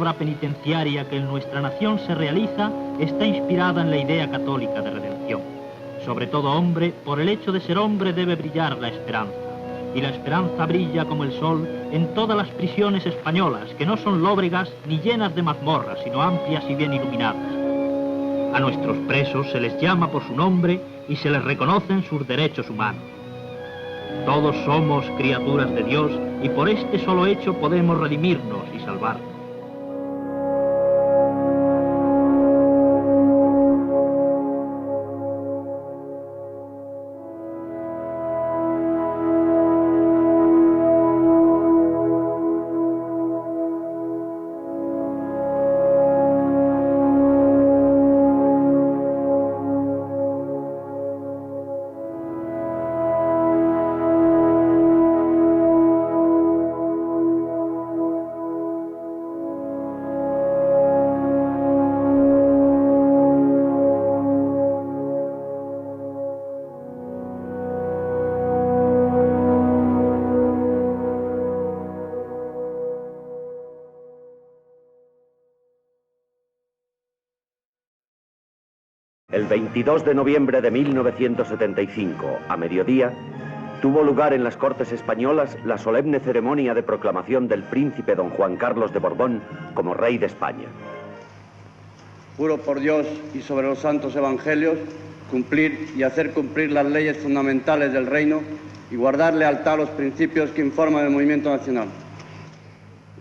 obra penitenciaria que en nuestra nación se realiza está inspirada en la idea católica de redención. Sobre todo hombre, por el hecho de ser hombre debe brillar la esperanza. Y la esperanza brilla como el sol en todas las prisiones españolas, que no son lóbregas ni llenas de mazmorras, sino amplias y bien iluminadas. A nuestros presos se les llama por su nombre y se les reconocen sus derechos humanos. Todos somos criaturas de Dios y por este solo hecho podemos redimirnos y salvarnos. El 22 de noviembre de 1975, a mediodía, tuvo lugar en las Cortes Españolas la solemne ceremonia de proclamación del príncipe don Juan Carlos de Borbón como rey de España. Juro por Dios y sobre los santos evangelios cumplir y hacer cumplir las leyes fundamentales del reino y guardar lealtad a los principios que informan el movimiento nacional.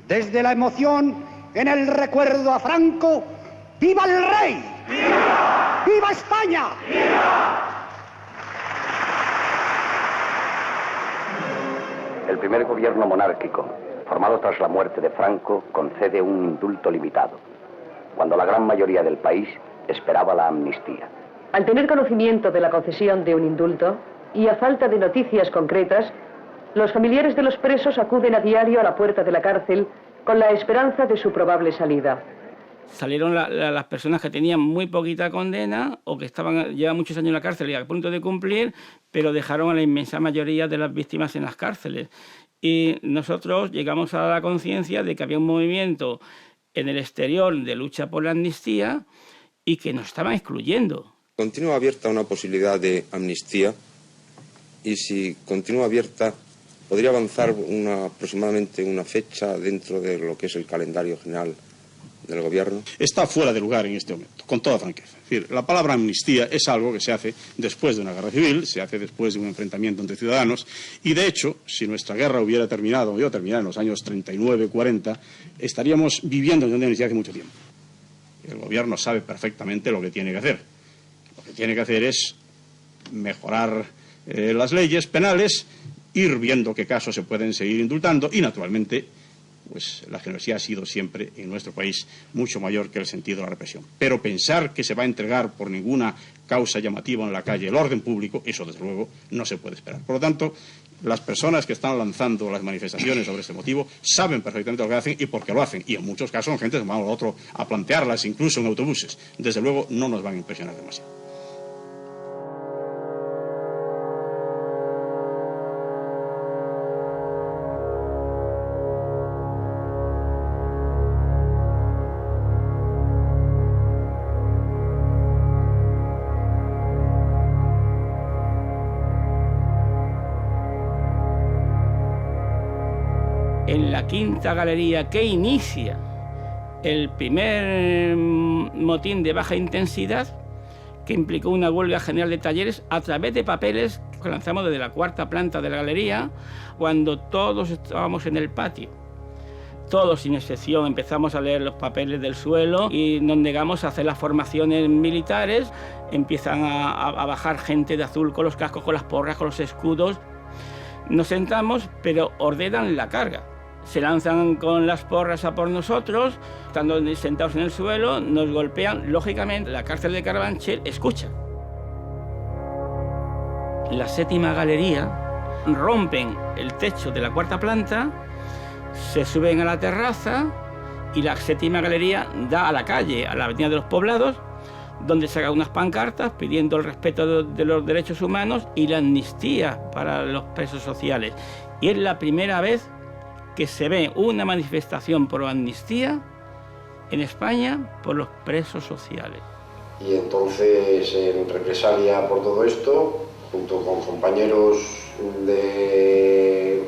Desde la emoción en el recuerdo a Franco, ¡viva el rey! ¡Viva! ¡Viva España! ¡Viva! El primer gobierno monárquico, formado tras la muerte de Franco, concede un indulto limitado, cuando la gran mayoría del país esperaba la amnistía. Al tener conocimiento de la concesión de un indulto y a falta de noticias concretas, los familiares de los presos acuden a diario a la puerta de la cárcel con la esperanza de su probable salida. Salieron las personas que tenían muy poquita condena o que llevaban muchos años en la cárcel y a punto de cumplir, pero dejaron a la inmensa mayoría de las víctimas en las cárceles. Y nosotros llegamos a la conciencia de que había un movimiento en el exterior de lucha por la amnistía y que nos estaban excluyendo. Continúa abierta una posibilidad de amnistía y si continúa abierta podría avanzar aproximadamente una fecha dentro de lo que es el calendario general del gobierno. Está fuera de lugar en este momento, con toda franqueza. Es decir, la palabra amnistía es algo que se hace después de una guerra civil, se hace después de un enfrentamiento entre ciudadanos, y de hecho, si nuestra guerra hubiera terminado, en los años 39-40, estaríamos viviendo en una amnistía hace mucho tiempo. El gobierno sabe perfectamente lo que tiene que hacer. Lo que tiene que hacer es mejorar las leyes penales, ir viendo qué casos se pueden seguir indultando y, naturalmente, pues la generosidad ha sido siempre en nuestro país mucho mayor que el sentido de la represión. Pero pensar que se va a entregar por ninguna causa llamativa en la calle el orden público, eso desde luego no se puede esperar. Por lo tanto, las personas que están lanzando las manifestaciones sobre este motivo saben perfectamente lo que hacen y por qué lo hacen. Y en muchos casos son gente que van a otro a plantearlas, incluso en autobuses. Desde luego no nos van a impresionar demasiado. En la quinta galería que inicia el primer motín de baja intensidad, que implicó una huelga general de talleres a través de papeles que lanzamos desde la cuarta planta de la galería, cuando todos estábamos en el patio. Todos, sin excepción, empezamos a leer los papeles del suelo y nos negamos a hacer las formaciones militares. Empiezan a bajar gente de azul con los cascos, con las porras, con los escudos. Nos sentamos, pero ordenan la carga. Se lanzan con las porras a por nosotros, estando sentados en el suelo, nos golpean. Lógicamente, la cárcel de Carabanchel escucha. La séptima galería rompen el techo de la cuarta planta, se suben a la terraza y la séptima galería da a la calle, a la avenida de los Poblados, donde saca unas pancartas pidiendo el respeto de los derechos humanos y la amnistía para los presos sociales. Y es la primera vez que se ve una manifestación por amnistía en España por los presos sociales. Y entonces, en represalia por todo esto, junto con compañeros de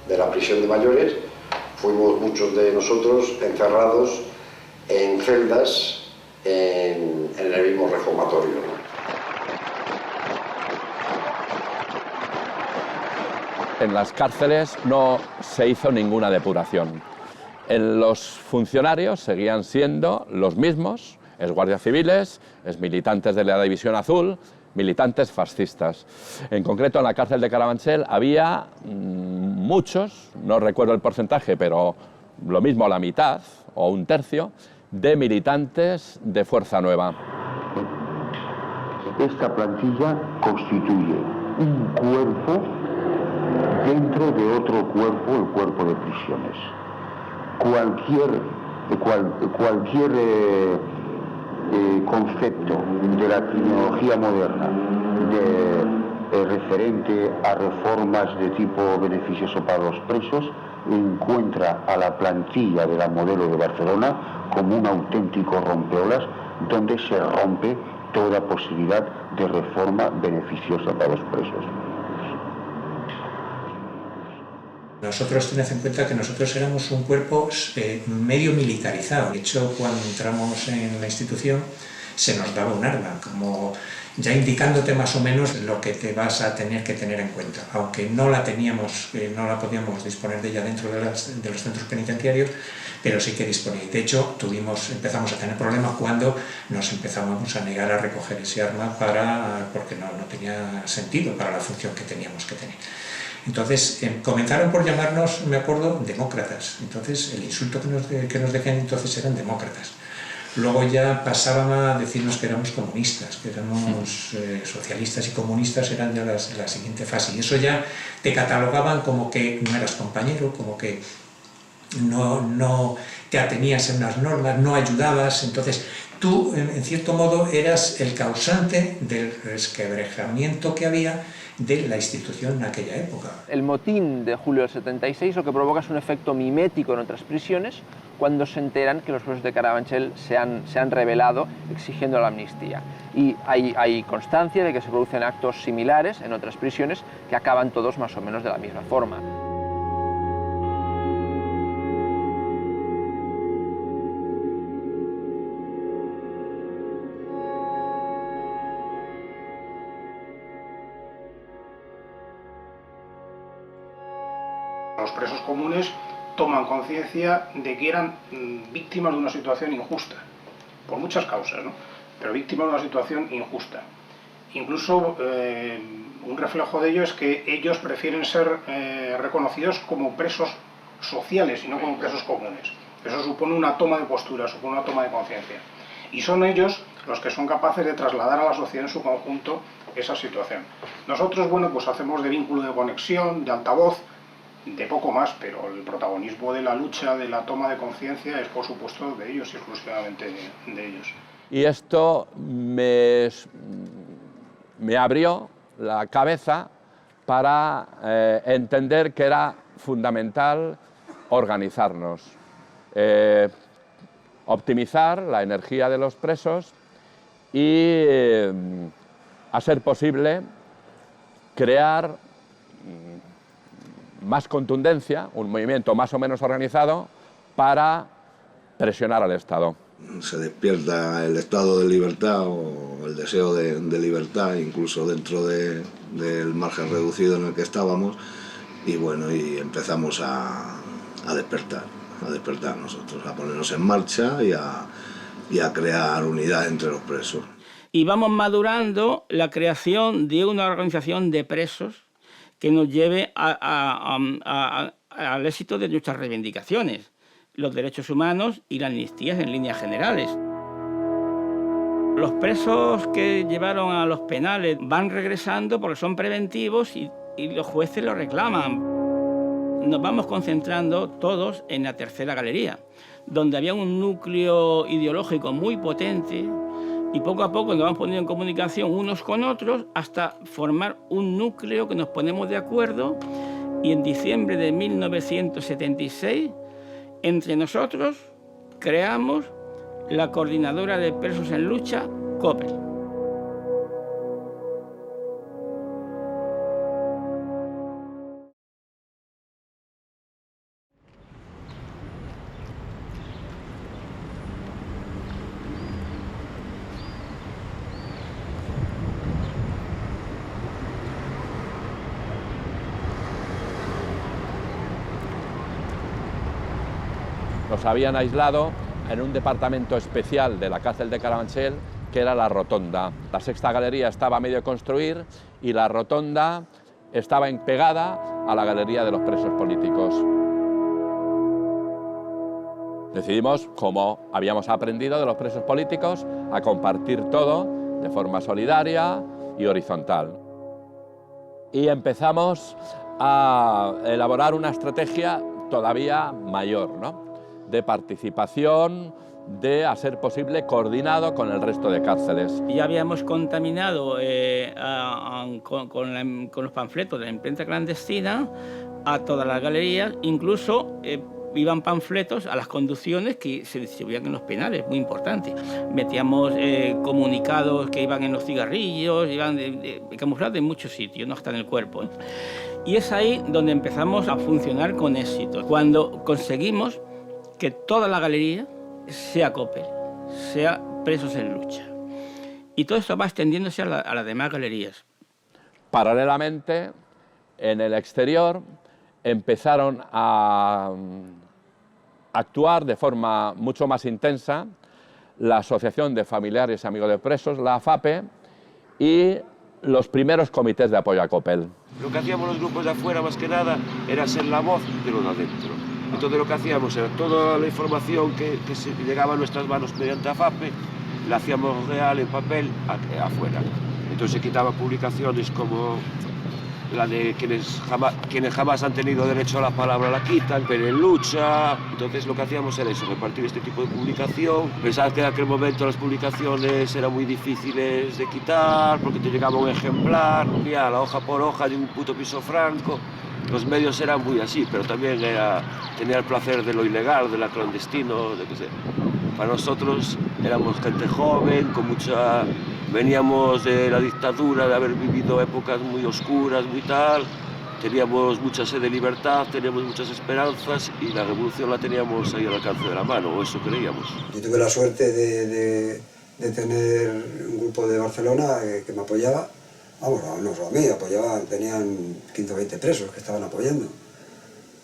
la prisión de mayores, fuimos muchos de nosotros encerrados en celdas en el mismo reformatorio, ¿no? En las cárceles no se hizo ninguna depuración. Los funcionarios seguían siendo los mismos, guardias civiles, militantes de la División Azul, militantes fascistas. En concreto, en la cárcel de Carabanchel había muchos, no recuerdo el porcentaje, pero lo mismo la mitad o un tercio, de militantes de Fuerza Nueva. Esta plantilla constituye un cuerpo dentro de otro cuerpo, el cuerpo de prisiones. Cualquier concepto de la criminología moderna referente a reformas de tipo beneficioso para los presos encuentra a la plantilla de la Modelo de Barcelona como un auténtico rompeolas donde se rompe toda posibilidad de reforma beneficiosa para los presos. Nosotros, tened en cuenta que nosotros éramos un cuerpo medio militarizado. De hecho, cuando entramos en la institución se nos daba un arma, como ya indicándote más o menos lo que te vas a tener que tener en cuenta. Aunque no la teníamos, no la podíamos disponer de ella dentro de los centros penitenciarios, pero sí que disponía. De hecho, empezamos a tener problemas cuando nos empezamos a negar a recoger ese arma porque no tenía sentido para la función que teníamos que tener. Entonces, comenzaron por llamarnos, me acuerdo, demócratas. Entonces, el insulto que nos decían entonces eran demócratas. Luego ya pasaban a decirnos que éramos comunistas, que éramos socialistas y comunistas, eran ya la siguiente fase. Y eso ya te catalogaban como que no eras compañero, como que no te atenías en las normas, no ayudabas. Entonces, tú, en cierto modo, eras el causante del resquebrajamiento que había de la institución en aquella época. El motín de julio del 76 lo que provoca es un efecto mimético en otras prisiones cuando se enteran que los presos de Carabanchel se han rebelado exigiendo la amnistía. Y hay constancia de que se producen actos similares en otras prisiones que acaban todos más o menos de la misma forma. Los presos comunes toman conciencia de que eran víctimas de una situación injusta, por muchas causas, ¿no? Pero víctimas de una situación injusta. Incluso un reflejo de ello es que ellos prefieren ser reconocidos como presos sociales y no como presos comunes. Eso supone una toma de postura, supone una toma de conciencia. Y son ellos los que son capaces de trasladar a la sociedad en su conjunto esa situación. Nosotros, bueno, pues hacemos de vínculo de conexión, de altavoz, de poco más, pero el protagonismo de la lucha, de la toma de conciencia, es por supuesto de ellos y exclusivamente de ellos. Y esto me abrió la cabeza para entender que era fundamental organizarnos, optimizar la energía de los presos y, a ser posible, crear más contundencia, un movimiento más o menos organizado para presionar al Estado. Se despierta el estado de libertad o el deseo de libertad, incluso dentro del margen reducido en el que estábamos, y bueno, y empezamos a despertar nosotros, a ponernos en marcha y a crear unidad entre los presos. Y vamos madurando la creación de una organización de presos que nos lleve al éxito de nuestras reivindicaciones, los derechos humanos y las amnistías en líneas generales. Los presos que llevaron a los penales van regresando porque son preventivos y los jueces lo reclaman. Nos vamos concentrando todos en la tercera galería, donde había un núcleo ideológico muy potente, y poco a poco nos vamos poniendo en comunicación unos con otros hasta formar un núcleo que nos ponemos de acuerdo, y en diciembre de 1976 entre nosotros creamos la Coordinadora de Presos en Lucha, COPEL. Nos habían aislado en un departamento especial de la cárcel de Carabanchel, que era la rotonda. La sexta galería estaba a medio construir y la rotonda estaba pegada a la galería de los presos políticos. Decidimos, como habíamos aprendido de los presos políticos, a compartir todo de forma solidaria y horizontal. Y empezamos a elaborar una estrategia todavía mayor, ¿no?, de participación, de, a ser posible, coordinado con el resto de cárceles. Y habíamos contaminado con los panfletos de la imprenta clandestina a todas las galerías, incluso iban panfletos a las conducciones que se distribuían en los penales, muy importante. Metíamos comunicados que iban en los cigarrillos, iban camuflados en muchos sitios, no hasta en el cuerpo. Y es ahí donde empezamos a funcionar con éxito, cuando conseguimos que toda la galería sea COPEL, sea Presos en Lucha. Y todo esto va extendiéndose a las demás galerías. Paralelamente, en el exterior empezaron a actuar de forma mucho más intensa la Asociación de Familiares y Amigos de Presos, la AFAPE, y los primeros comités de apoyo a COPEL. Lo que hacíamos los grupos de afuera, más que nada, era ser la voz de los de adentro. Entonces lo que hacíamos era toda la información que llegaba a nuestras manos mediante AFAPE, la hacíamos real en papel afuera. Entonces se quitaban publicaciones como la de quienes jamás han tenido derecho a la palabra la quitan, pero en lucha. Entonces lo que hacíamos era eso, repartir este tipo de publicación. Pensaba que en aquel momento las publicaciones eran muy difíciles de quitar porque te llegaba un ejemplar, ya la hoja por hoja de un puto piso franco. Los medios eran muy así, pero también tenía el placer de lo ilegal, de lo clandestino, de que sé. Para nosotros éramos gente joven, veníamos de la dictadura, de haber vivido épocas muy oscuras, muy tal, teníamos mucha sed de libertad, teníamos muchas esperanzas y la revolución la teníamos ahí al alcance de la mano, o eso creíamos. Yo tuve la suerte de tener un grupo de Barcelona que me apoyaba. Vamos, no solo a mí, tenían 15 o 20 presos que estaban apoyando.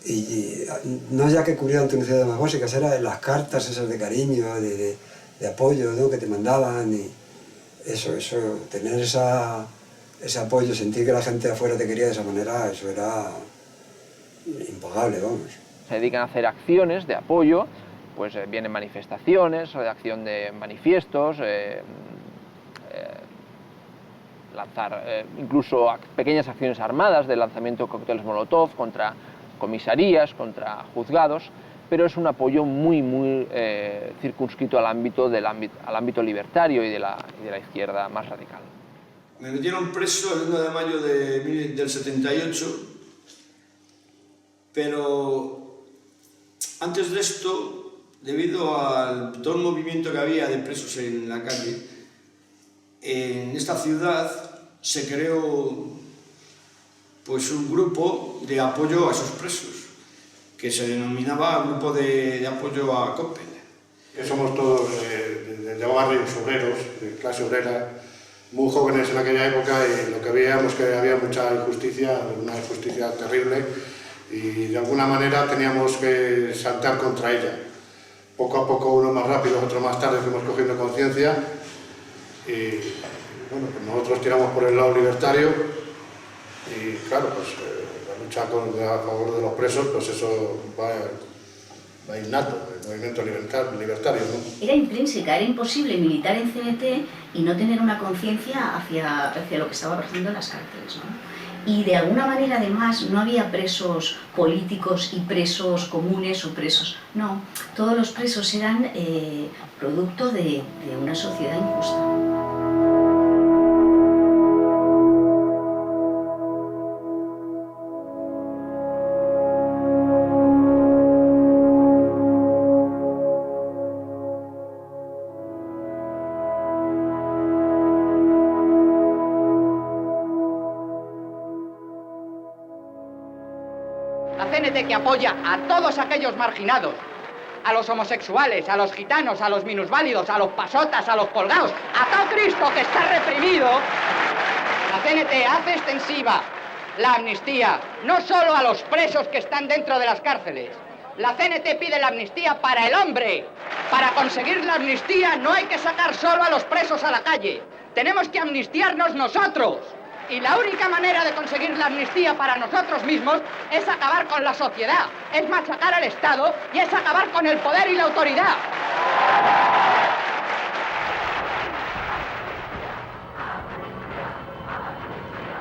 Y no ya que cubrieran tus necesidades más básicas, eran las cartas esas de cariño, de apoyo, ¿no?, que te mandaban. Y eso, tener ese apoyo, sentir que la gente de afuera te quería de esa manera, eso era impagable, vamos. Se dedican a hacer acciones de apoyo, pues vienen manifestaciones, redacción de manifiestos, lanzar incluso pequeñas acciones armadas de lanzamiento de cócteles Molotov contra comisarías, contra juzgados, pero es un apoyo muy circunscrito al ámbito libertario y de la izquierda más radical. Me metieron preso el 1 de mayo del 78, pero antes de esto, debido a todo el movimiento que había de presos en la calle, en esta ciudad se creó pues un grupo de apoyo a esos presos, que se denominaba Grupo de Apoyo a COPEL. Somos todos de barrios obreros, de clase obrera, muy jóvenes en aquella época, y lo que veíamos que había mucha injusticia, una injusticia terrible, y de alguna manera teníamos que saltar contra ella. Poco a poco, uno más rápido, otro más tarde, fuimos cogiendo conciencia, y bueno, pues nosotros tiramos por el lado libertario, y claro, pues la lucha a favor de los presos, pues eso va innato, el movimiento libertario, ¿no? Era intrínseca, era imposible militar en CNT y no tener una conciencia hacia lo que estaba pasando en las cárceles, ¿no? Y de alguna manera, además, no había presos políticos y presos comunes o presos, no, todos los presos eran producto de una sociedad injusta. CNT que apoya a todos aquellos marginados, a los homosexuales, a los gitanos, a los minusválidos, a los pasotas, a los colgados, a todo Cristo que está reprimido, la CNT hace extensiva la amnistía no solo a los presos que están dentro de las cárceles. La CNT pide la amnistía para el hombre. Para conseguir la amnistía no hay que sacar solo a los presos a la calle. Tenemos que amnistiarnos nosotros. Y la única manera de conseguir la amnistía para nosotros mismos es acabar con la sociedad, es machacar al Estado y es acabar con el poder y la autoridad.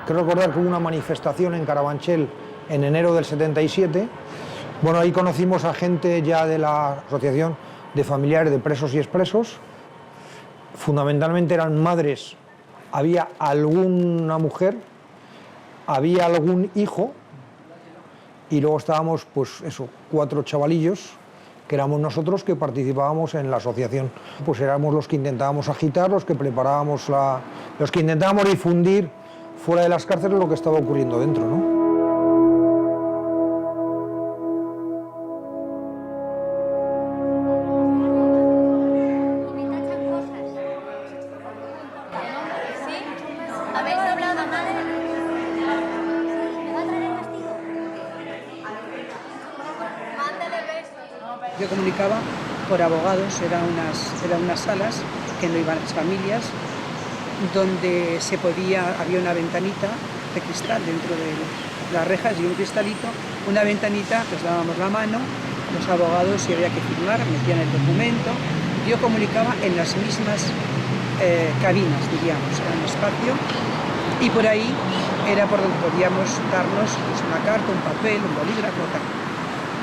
Quiero recordar que hubo una manifestación en Carabanchel en enero del 77. Bueno, ahí conocimos a gente ya de la Asociación de Familiares de Presos y Expresos. Fundamentalmente eran madres. Había alguna mujer, había algún hijo y luego estábamos, pues eso, 4 chavalillos que éramos nosotros que participábamos en la asociación. Pues éramos los que intentábamos agitar, los que preparábamos, los que intentábamos difundir fuera de las cárceles lo que estaba ocurriendo dentro, ¿no? Yo comunicaba por abogados, eran unas salas que no iban las familias, donde había una ventanita de cristal dentro de las rejas y un cristalito, una ventanita, les dábamos la mano, los abogados si había que firmar, metían el documento. Yo comunicaba en las mismas cabinas, diríamos, era un espacio, y por ahí era por donde podíamos darnos pues, una carta, un papel, un bolígrafo, tal.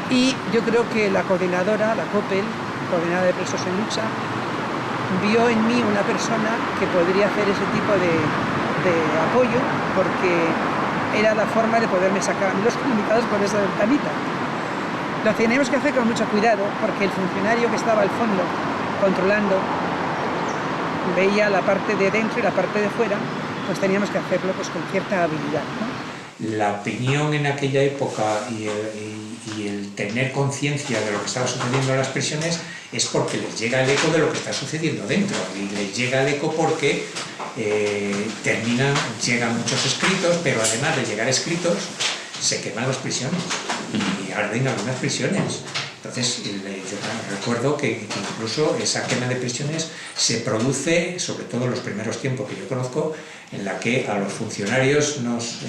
Y yo creo que la coordinadora, la COPEL, Coordinadora de Presos en Lucha, vio en mí una persona que podría hacer ese tipo de apoyo, porque era la forma de poderme sacar los comunicados por esa ventanita. Lo teníamos que hacer con mucho cuidado, porque el funcionario que estaba al fondo controlando veía la parte de dentro y la parte de fuera, pues teníamos que hacerlo pues, con cierta habilidad, ¿no? La opinión en aquella época y el tener conciencia de lo que estaba sucediendo en las prisiones es porque les llega el eco de lo que está sucediendo dentro, y les llega el eco porque llegan muchos escritos, pero además de llegar escritos se queman las prisiones y arden algunas prisiones. Entonces yo recuerdo que incluso esa quema de prisiones se produce, sobre todo en los primeros tiempos que yo conozco, en la que a los funcionarios nos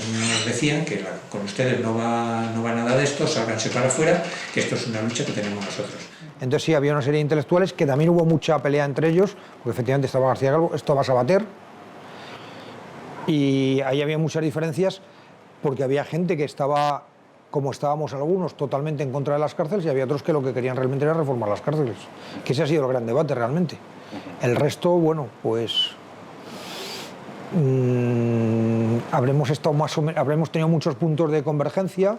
decían que con ustedes no va nada de esto, sálganse para afuera, que esto es una lucha que tenemos nosotros. Entonces sí, había una serie de intelectuales que también hubo mucha pelea entre ellos, porque efectivamente estaba García Calvo, estaba Sabater, y ahí había muchas diferencias, porque había gente que estaba, como estábamos algunos, totalmente en contra de las cárceles, y había otros que lo que querían realmente era reformar las cárceles, que ese ha sido el gran debate realmente. El resto, bueno, pues habremos tenido muchos puntos de convergencia,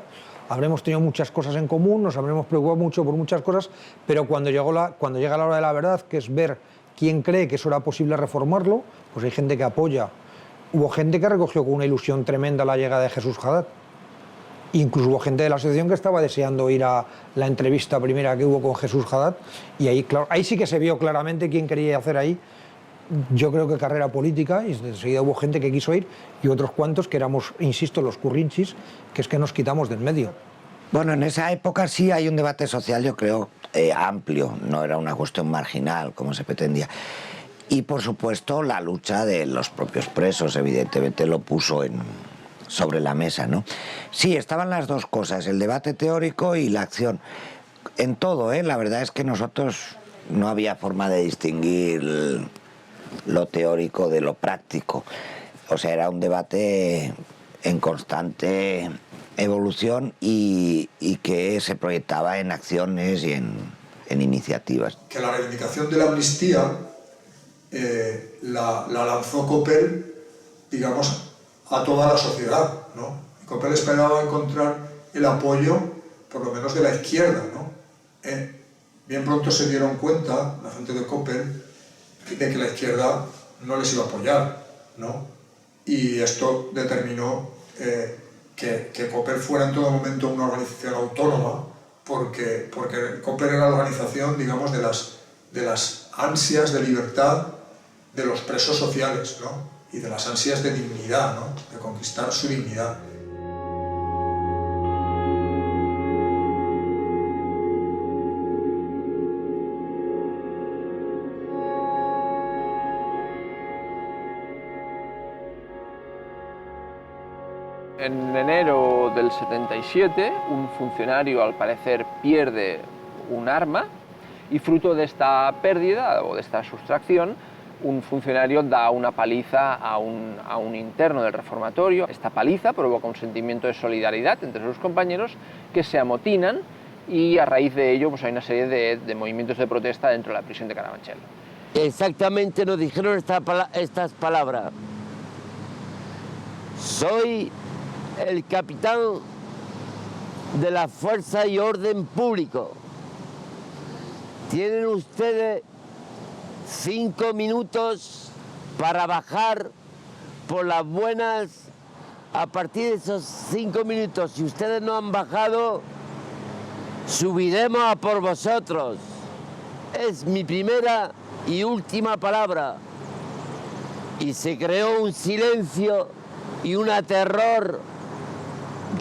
habremos tenido muchas cosas en común, nos habremos preocupado mucho por muchas cosas, pero cuando llega la hora de la verdad, que es ver quién cree que eso era posible reformarlo, pues hay gente que apoya. Hubo gente que recogió con una ilusión tremenda la llegada de Jesús Haddad. Incluso hubo gente de la asociación que estaba deseando ir a la entrevista primera que hubo con Jesús Haddad, y ahí, claro, ahí sí que se vio claramente quién quería hacer ahí. Yo creo que carrera política, y enseguida hubo gente que quiso ir y otros cuantos que éramos, insisto, los currinchis, que es que nos quitamos del medio. Bueno, en esa época sí hay un debate social, yo creo, amplio, no era una cuestión marginal como se pretendía. Y por supuesto la lucha de los propios presos, evidentemente lo puso sobre la mesa, ¿no? Sí, estaban las dos cosas, el debate teórico y la acción. En todo, la verdad es que nosotros no había forma de distinguir lo teórico de lo práctico. O sea, era un debate en constante evolución y que se proyectaba en acciones y en iniciativas. Que la reivindicación de la amnistía la lanzó Coppel, digamos, a toda la sociedad, ¿no? Coppel esperaba encontrar el apoyo, por lo menos de la izquierda, ¿no? Bien pronto se dieron cuenta, la gente de Coppel, de que la izquierda no les iba a apoyar, ¿no? Y esto determinó que COPEL fuera en todo momento una organización autónoma, porque COPEL era la organización, digamos, de las ansias de libertad de los presos sociales, ¿no? Y de las ansias de dignidad, ¿no? De conquistar su dignidad. En enero del 77, un funcionario al parecer pierde un arma y fruto de esta pérdida o de esta sustracción, un funcionario da una paliza a un interno del reformatorio. Esta paliza provoca un sentimiento de solidaridad entre sus compañeros que se amotinan y a raíz de ello pues hay una serie de movimientos de protesta dentro de la prisión de Carabanchel. Exactamente nos dijeron estas palabras. Soy el capitán de la Fuerza y Orden Público. Tienen ustedes 5 minutos para bajar por las buenas. A partir de esos 5 minutos, si ustedes no han bajado, subiremos a por vosotros. Es mi primera y última palabra. Y se creó un silencio y un terror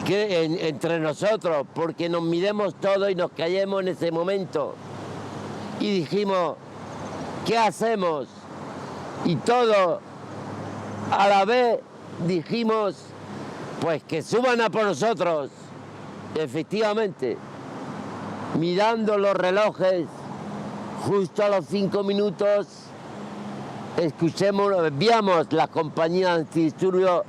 entre nosotros, porque nos miremos todos y nos callemos en ese momento. Y dijimos, ¿qué hacemos? Y todos a la vez dijimos, pues que suban a por nosotros. Efectivamente, mirando los relojes, justo a los 5 minutos, veíamos las compañías antidisturbios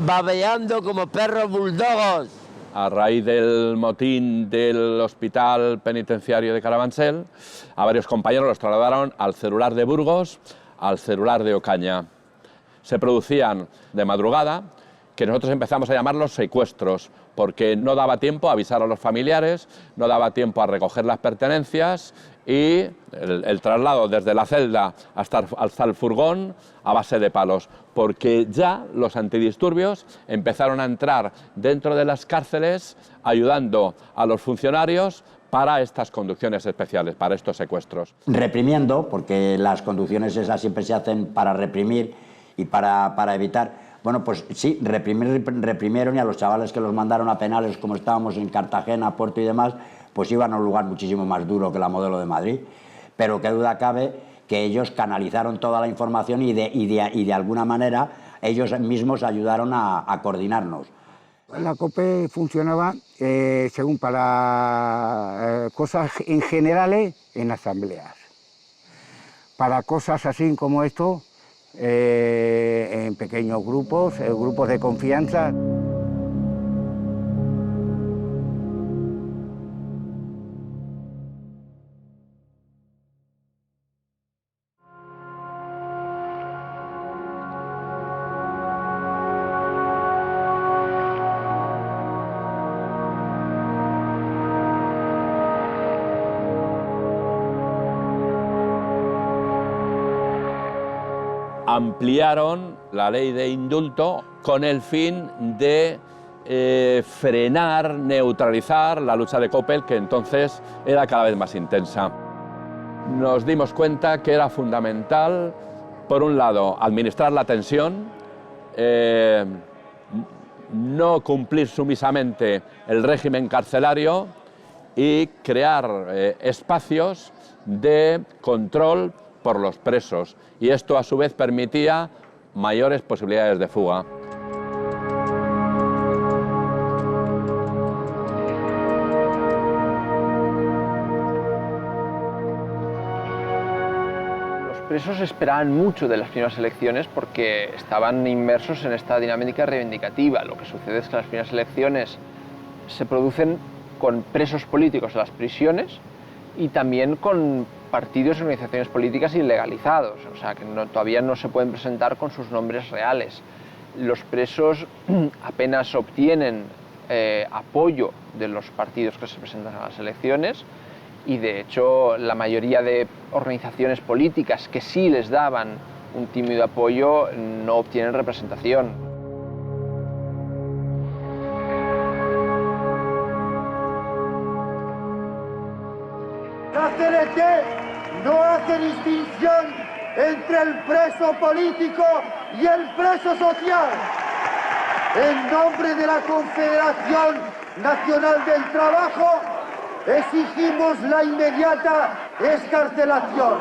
babeando como perros buldogos. A raíz del motín del Hospital Penitenciario de Carabanchel, a varios compañeros los trasladaron al celular de Burgos, al celular de Ocaña. Se producían de madrugada, que nosotros empezamos a llamarlos secuestros, porque no daba tiempo a avisar a los familiares, no daba tiempo a recoger las pertenencias y el traslado desde la celda hasta el furgón a base de palos, porque ya los antidisturbios empezaron a entrar dentro de las cárceles ayudando a los funcionarios para estas conducciones especiales, para estos secuestros. Reprimiendo, porque las conducciones esas siempre se hacen para reprimir y para evitar. Bueno, pues sí, reprimieron, y a los chavales que los mandaron a penales, como estábamos en Cartagena, Puerto y demás, pues iban a un lugar muchísimo más duro que la Modelo de Madrid. Pero qué duda cabe que ellos canalizaron toda la información y de alguna manera ellos mismos ayudaron a coordinarnos. La COPE funcionaba según para cosas en generales en asambleas. Para cosas así como esto, en pequeños grupos, grupos de confianza. Ampliaron la ley de indulto con el fin de frenar, neutralizar la lucha de COPEL, que entonces era cada vez más intensa. Nos dimos cuenta que era fundamental, por un lado, administrar la tensión, no cumplir sumisamente el régimen carcelario y crear espacios de control por los presos, y esto a su vez permitía mayores posibilidades de fuga. Los presos esperaban mucho de las primeras elecciones porque estaban inmersos en esta dinámica reivindicativa. Lo que sucede es que las primeras elecciones se producen con presos políticos en las prisiones y también con partidos y organizaciones políticas ilegalizados, o sea, que todavía no se pueden presentar con sus nombres reales. Los presos apenas obtienen apoyo de los partidos que se presentan a las elecciones y, de hecho, la mayoría de organizaciones políticas que sí les daban un tímido apoyo no obtienen representación. distinción entre el preso político y el preso social. En nombre de la Confederación Nacional del Trabajo, exigimos la inmediata excarcelación.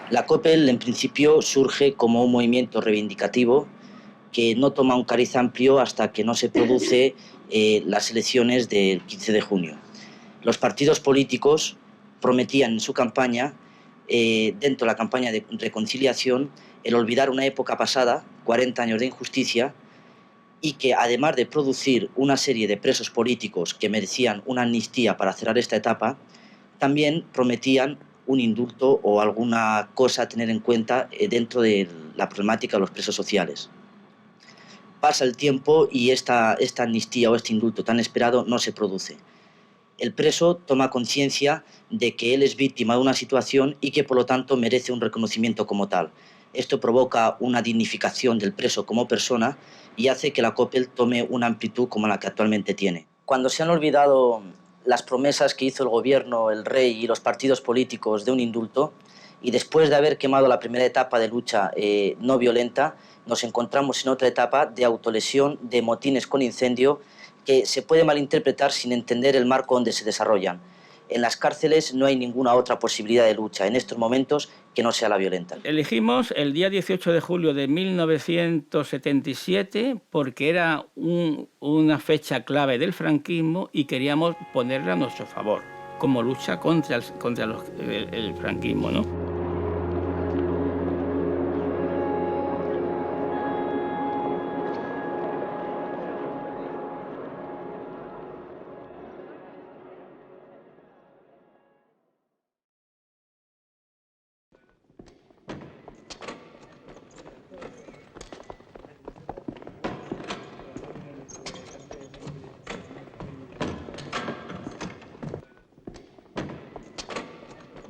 La COPEL, en principio, surge como un movimiento reivindicativo que no toma un cariz amplio hasta que no se produce las elecciones del 15 de junio. Los partidos políticos prometían en su campaña, dentro de la campaña de reconciliación, el olvidar una época pasada, 40 años de injusticia, y que además de producir una serie de presos políticos que merecían una amnistía para cerrar esta etapa, también prometían un indulto o alguna cosa a tener en cuenta dentro de la problemática de los presos sociales. Pasa el tiempo y esta amnistía o este indulto tan esperado no se produce. El preso toma conciencia de que él es víctima de una situación y que por lo tanto merece un reconocimiento como tal. Esto provoca una dignificación del preso como persona y hace que la COPEL tome una amplitud como la que actualmente tiene. Cuando se han olvidado las promesas que hizo el gobierno, el rey y los partidos políticos de un indulto, y después de haber quemado la primera etapa de lucha no violenta, nos encontramos en otra etapa de autolesión, de motines con incendio, que se puede malinterpretar sin entender el marco donde se desarrollan. En las cárceles no hay ninguna otra posibilidad de lucha en estos momentos que no sea la violenta. Elegimos el día 18 de julio de 1977 porque era una fecha clave del franquismo y queríamos ponerla a nuestro favor, como lucha contra el franquismo, ¿no?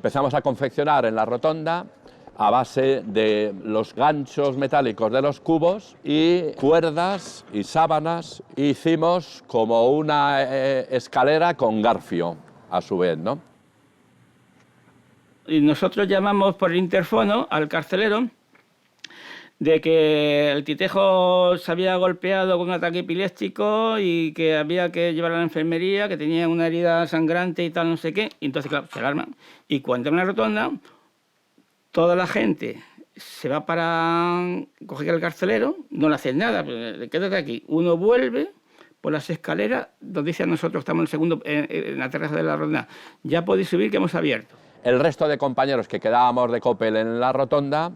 Empezamos a confeccionar en la rotonda a base de los ganchos metálicos de los cubos y cuerdas y sábanas. Hicimos como una escalera con garfio, a su vez, ¿no? Y nosotros llamamos por el interfono al carcelero de que el titejo se había golpeado con un ataque epiléptico y que había que llevarlo a la enfermería, que tenía una herida sangrante y tal, no sé qué. Y entonces, claro, se alarman. Y cuando en la rotonda, toda la gente se va para coger al carcelero, no le hacen nada, quédate aquí. Uno vuelve por las escaleras, nos dice a nosotros, estamos en la terraza de la rotonda, ya podéis subir que hemos abierto. El resto de compañeros que quedábamos de COPEL en la rotonda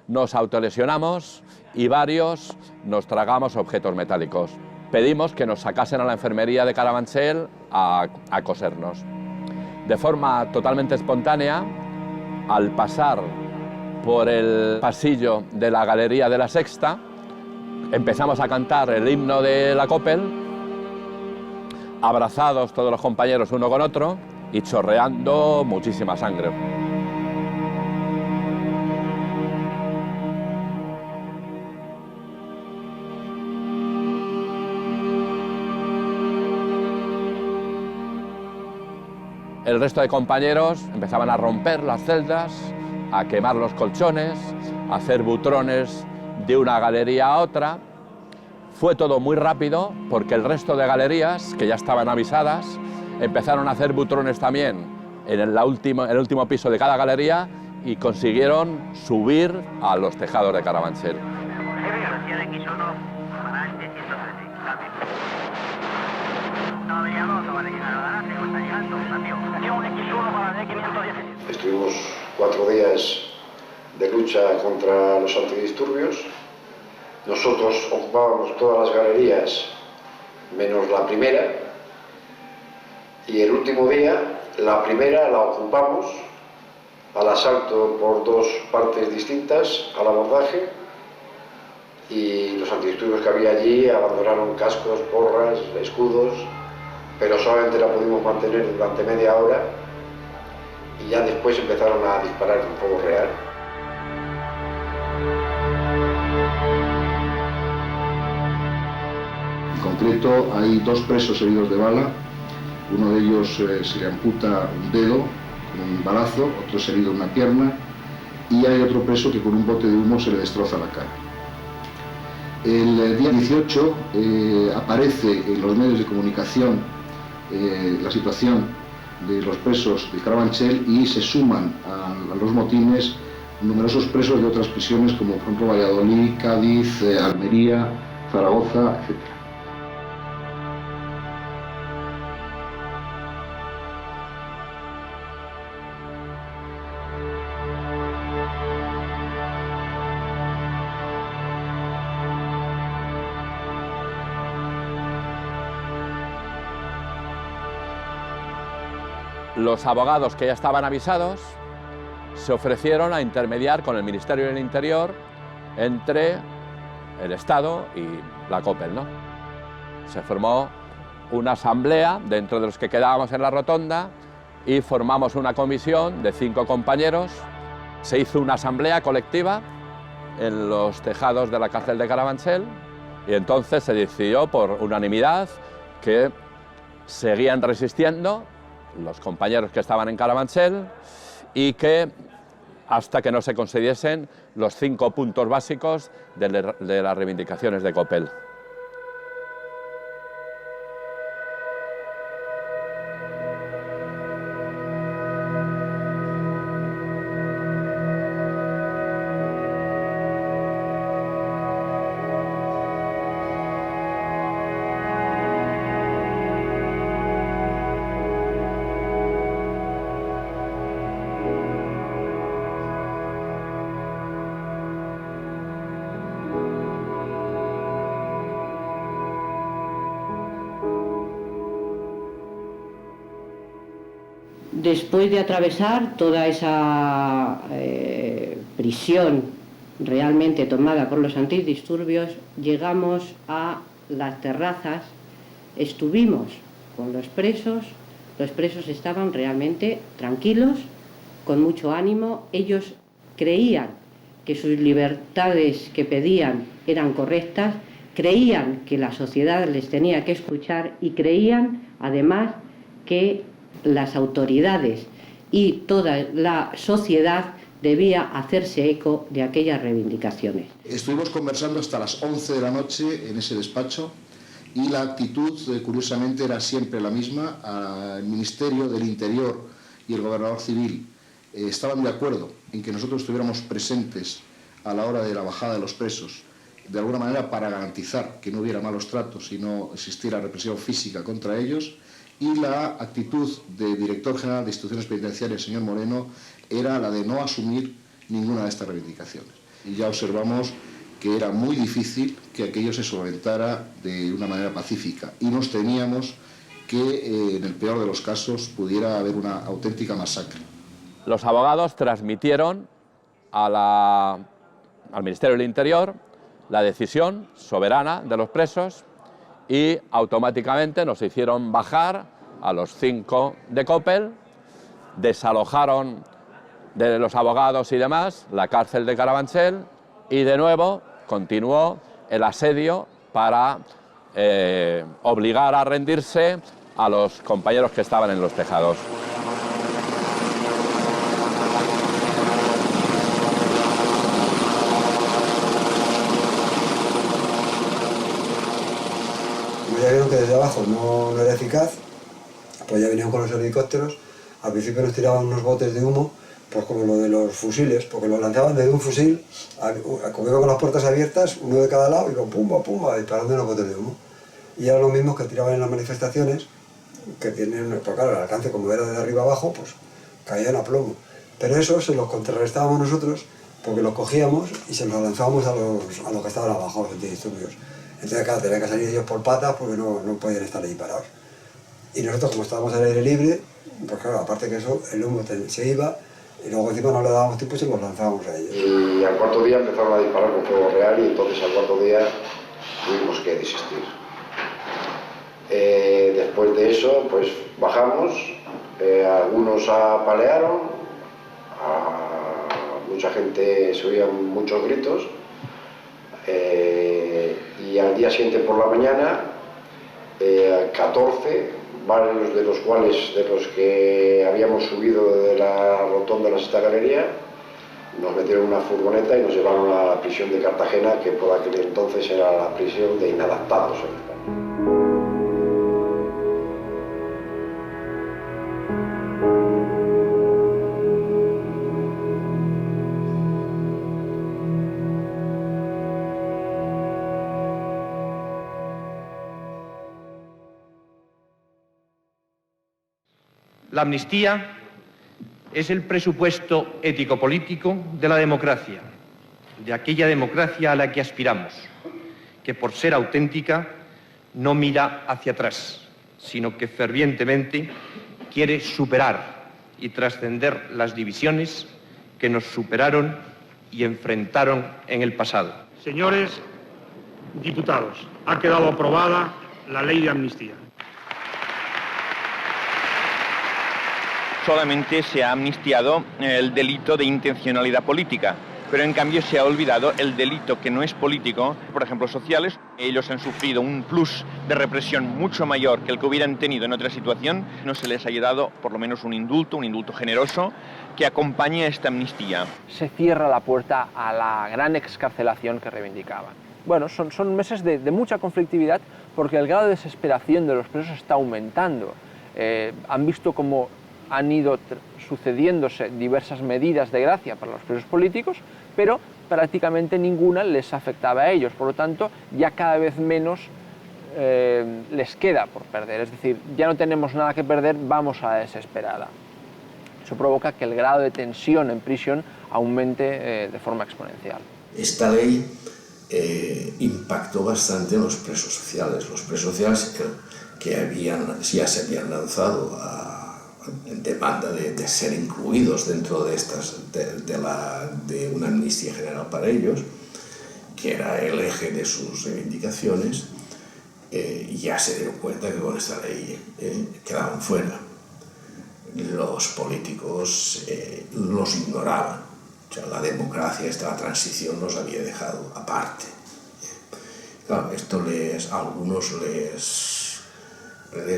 nos autolesionamos y varios nos tragamos objetos metálicos. Pedimos que nos sacasen a la enfermería de Carabanchel a cosernos. De forma totalmente espontánea, al pasar por el pasillo de la Galería de la Sexta, empezamos a cantar el himno de la COPEL, abrazados todos los compañeros uno con otro y chorreando muchísima sangre. El resto de compañeros empezaban a romper las celdas, a quemar los colchones, a hacer butrones de una galería a otra. Fue todo muy rápido porque el resto de galerías, que ya estaban avisadas, empezaron a hacer butrones también en el último piso de cada galería y consiguieron subir a los tejados de Carabanchel. Estuvimos 4 días de lucha contra los antidisturbios. Nosotros ocupábamos todas las galerías menos la primera, y el último día la primera la ocupamos al asalto por 2 partes distintas, al abordaje, y los antidisturbios que había allí abandonaron cascos, porras, escudos, pero solamente la pudimos mantener durante media hora y ya después empezaron a disparar con fuego real. En concreto hay 2 presos heridos de bala Uno de ellos se le amputa un dedo con un balazo, otro se le herido una pierna y hay otro preso que con un bote de humo se le destroza la cara. El día 18 aparece en los medios de comunicación la situación de los presos de Carabanchel y se suman a los motines numerosos presos de otras prisiones como por ejemplo Valladolid, Cádiz, Almería, Zaragoza, etc. Los abogados que ya estaban avisados se ofrecieron a intermediar con el Ministerio del Interior entre el Estado y la COPEL, ¿no? Se formó una asamblea dentro de los que quedábamos en la rotonda y formamos una comisión de 5 compañeros. Se hizo una asamblea colectiva en los tejados de la cárcel de Carabanchel y entonces se decidió por unanimidad que seguían resistiendo los compañeros que estaban en Carabanchel y que hasta que no se consiguiesen los 5 puntos básicos de las reivindicaciones de COPEL. Después de atravesar toda esa prisión realmente tomada por los antidisturbios, llegamos a las terrazas, estuvimos con los presos estaban realmente tranquilos, con mucho ánimo, ellos creían que sus libertades que pedían eran correctas, creían que la sociedad les tenía que escuchar y creían además que las autoridades y toda la sociedad debía hacerse eco de aquellas reivindicaciones. Estuvimos conversando hasta las 11 de la noche en ese despacho y la actitud, curiosamente, era siempre la misma. El Ministerio del Interior y el Gobernador Civil estaban de acuerdo en que nosotros estuviéramos presentes a la hora de la bajada de los presos, de alguna manera para garantizar que no hubiera malos tratos y no existiera represión física contra ellos. Y la actitud del director general de instituciones penitenciarias, el señor Moreno, era la de no asumir ninguna de estas reivindicaciones. Y ya observamos que era muy difícil que aquello se solventara de una manera pacífica y nos temíamos que en el peor de los casos pudiera haber una auténtica masacre. Los abogados transmitieron al Ministerio del Interior la decisión soberana de los presos y automáticamente nos hicieron bajar a los 5 de COPEL, desalojaron de los abogados y demás la cárcel de Carabanchel y de nuevo continuó el asedio para obligar a rendirse a los compañeros que estaban en los tejados. Ya vieron que desde abajo no era eficaz, pues ya venían con los helicópteros. Al principio nos tiraban unos botes de humo, pues como lo de los fusiles, porque los lanzaban desde un fusil, como iba con las puertas abiertas, uno de cada lado, y lo pumba, pumba, disparando unos botes de humo. Y eran los mismos que tiraban en las manifestaciones, que tienen, pues claro, el alcance como era de arriba abajo, pues caían a plomo. Pero eso se los contrarrestábamos nosotros, porque los cogíamos y se los lanzábamos a los que estaban abajo, los antidisturbios. Entonces, claro, tenían que salir ellos por patas porque no podían estar ahí parados. Y nosotros, como estábamos al aire libre, pues claro, aparte que eso, el humo se iba y luego encima no le dábamos tiempo y se los lanzábamos a ellos. Y al cuarto día empezaron a disparar con fuego real y entonces al cuarto día tuvimos que desistir. Después de eso, pues bajamos, algunos apalearon, mucha gente se oían muchos gritos. Y al día siguiente por la mañana, 14 varios de los cuales de los que habíamos subido de la rotonda de la Sexta Galería, nos metieron en una furgoneta y nos llevaron a la prisión de Cartagena, que por aquel entonces era la prisión de inadaptados en España. La amnistía es el presupuesto ético-político de la democracia, de aquella democracia a la que aspiramos, que por ser auténtica no mira hacia atrás, sino que fervientemente quiere superar y trascender las divisiones que nos superaron y enfrentaron en el pasado. Señores diputados, ha quedado aprobada la ley de amnistía. Solamente se ha amnistiado el delito de intencionalidad política, pero en cambio se ha olvidado el delito que no es político, por ejemplo sociales. Ellos han sufrido un plus de represión mucho mayor que el que hubieran tenido en otra situación. No se les ha dado por lo menos un indulto generoso que acompañe a esta amnistía. Se cierra la puerta a la gran excarcelación que reivindicaban. Bueno, son meses de mucha conflictividad porque el grado de desesperación de los presos está aumentando. Han visto cómo han ido sucediéndose diversas medidas de gracia para los presos políticos, pero prácticamente ninguna les afectaba a ellos. Por lo tanto, ya cada vez menos les queda por perder. Es decir, ya no tenemos nada que perder, vamos a la desesperada. Eso provoca que el grado de tensión en prisión aumente de forma exponencial. Esta ley impactó bastante en los presos sociales. Los presos sociales que ya se habían lanzado en demanda de ser incluidos dentro de una amnistía general para ellos, que era el eje de sus reivindicaciones, ya se dio cuenta que con esta ley quedaban fuera. Los políticos los ignoraban. O sea, la democracia, esta transición los había dejado aparte. Claro, esto a algunos les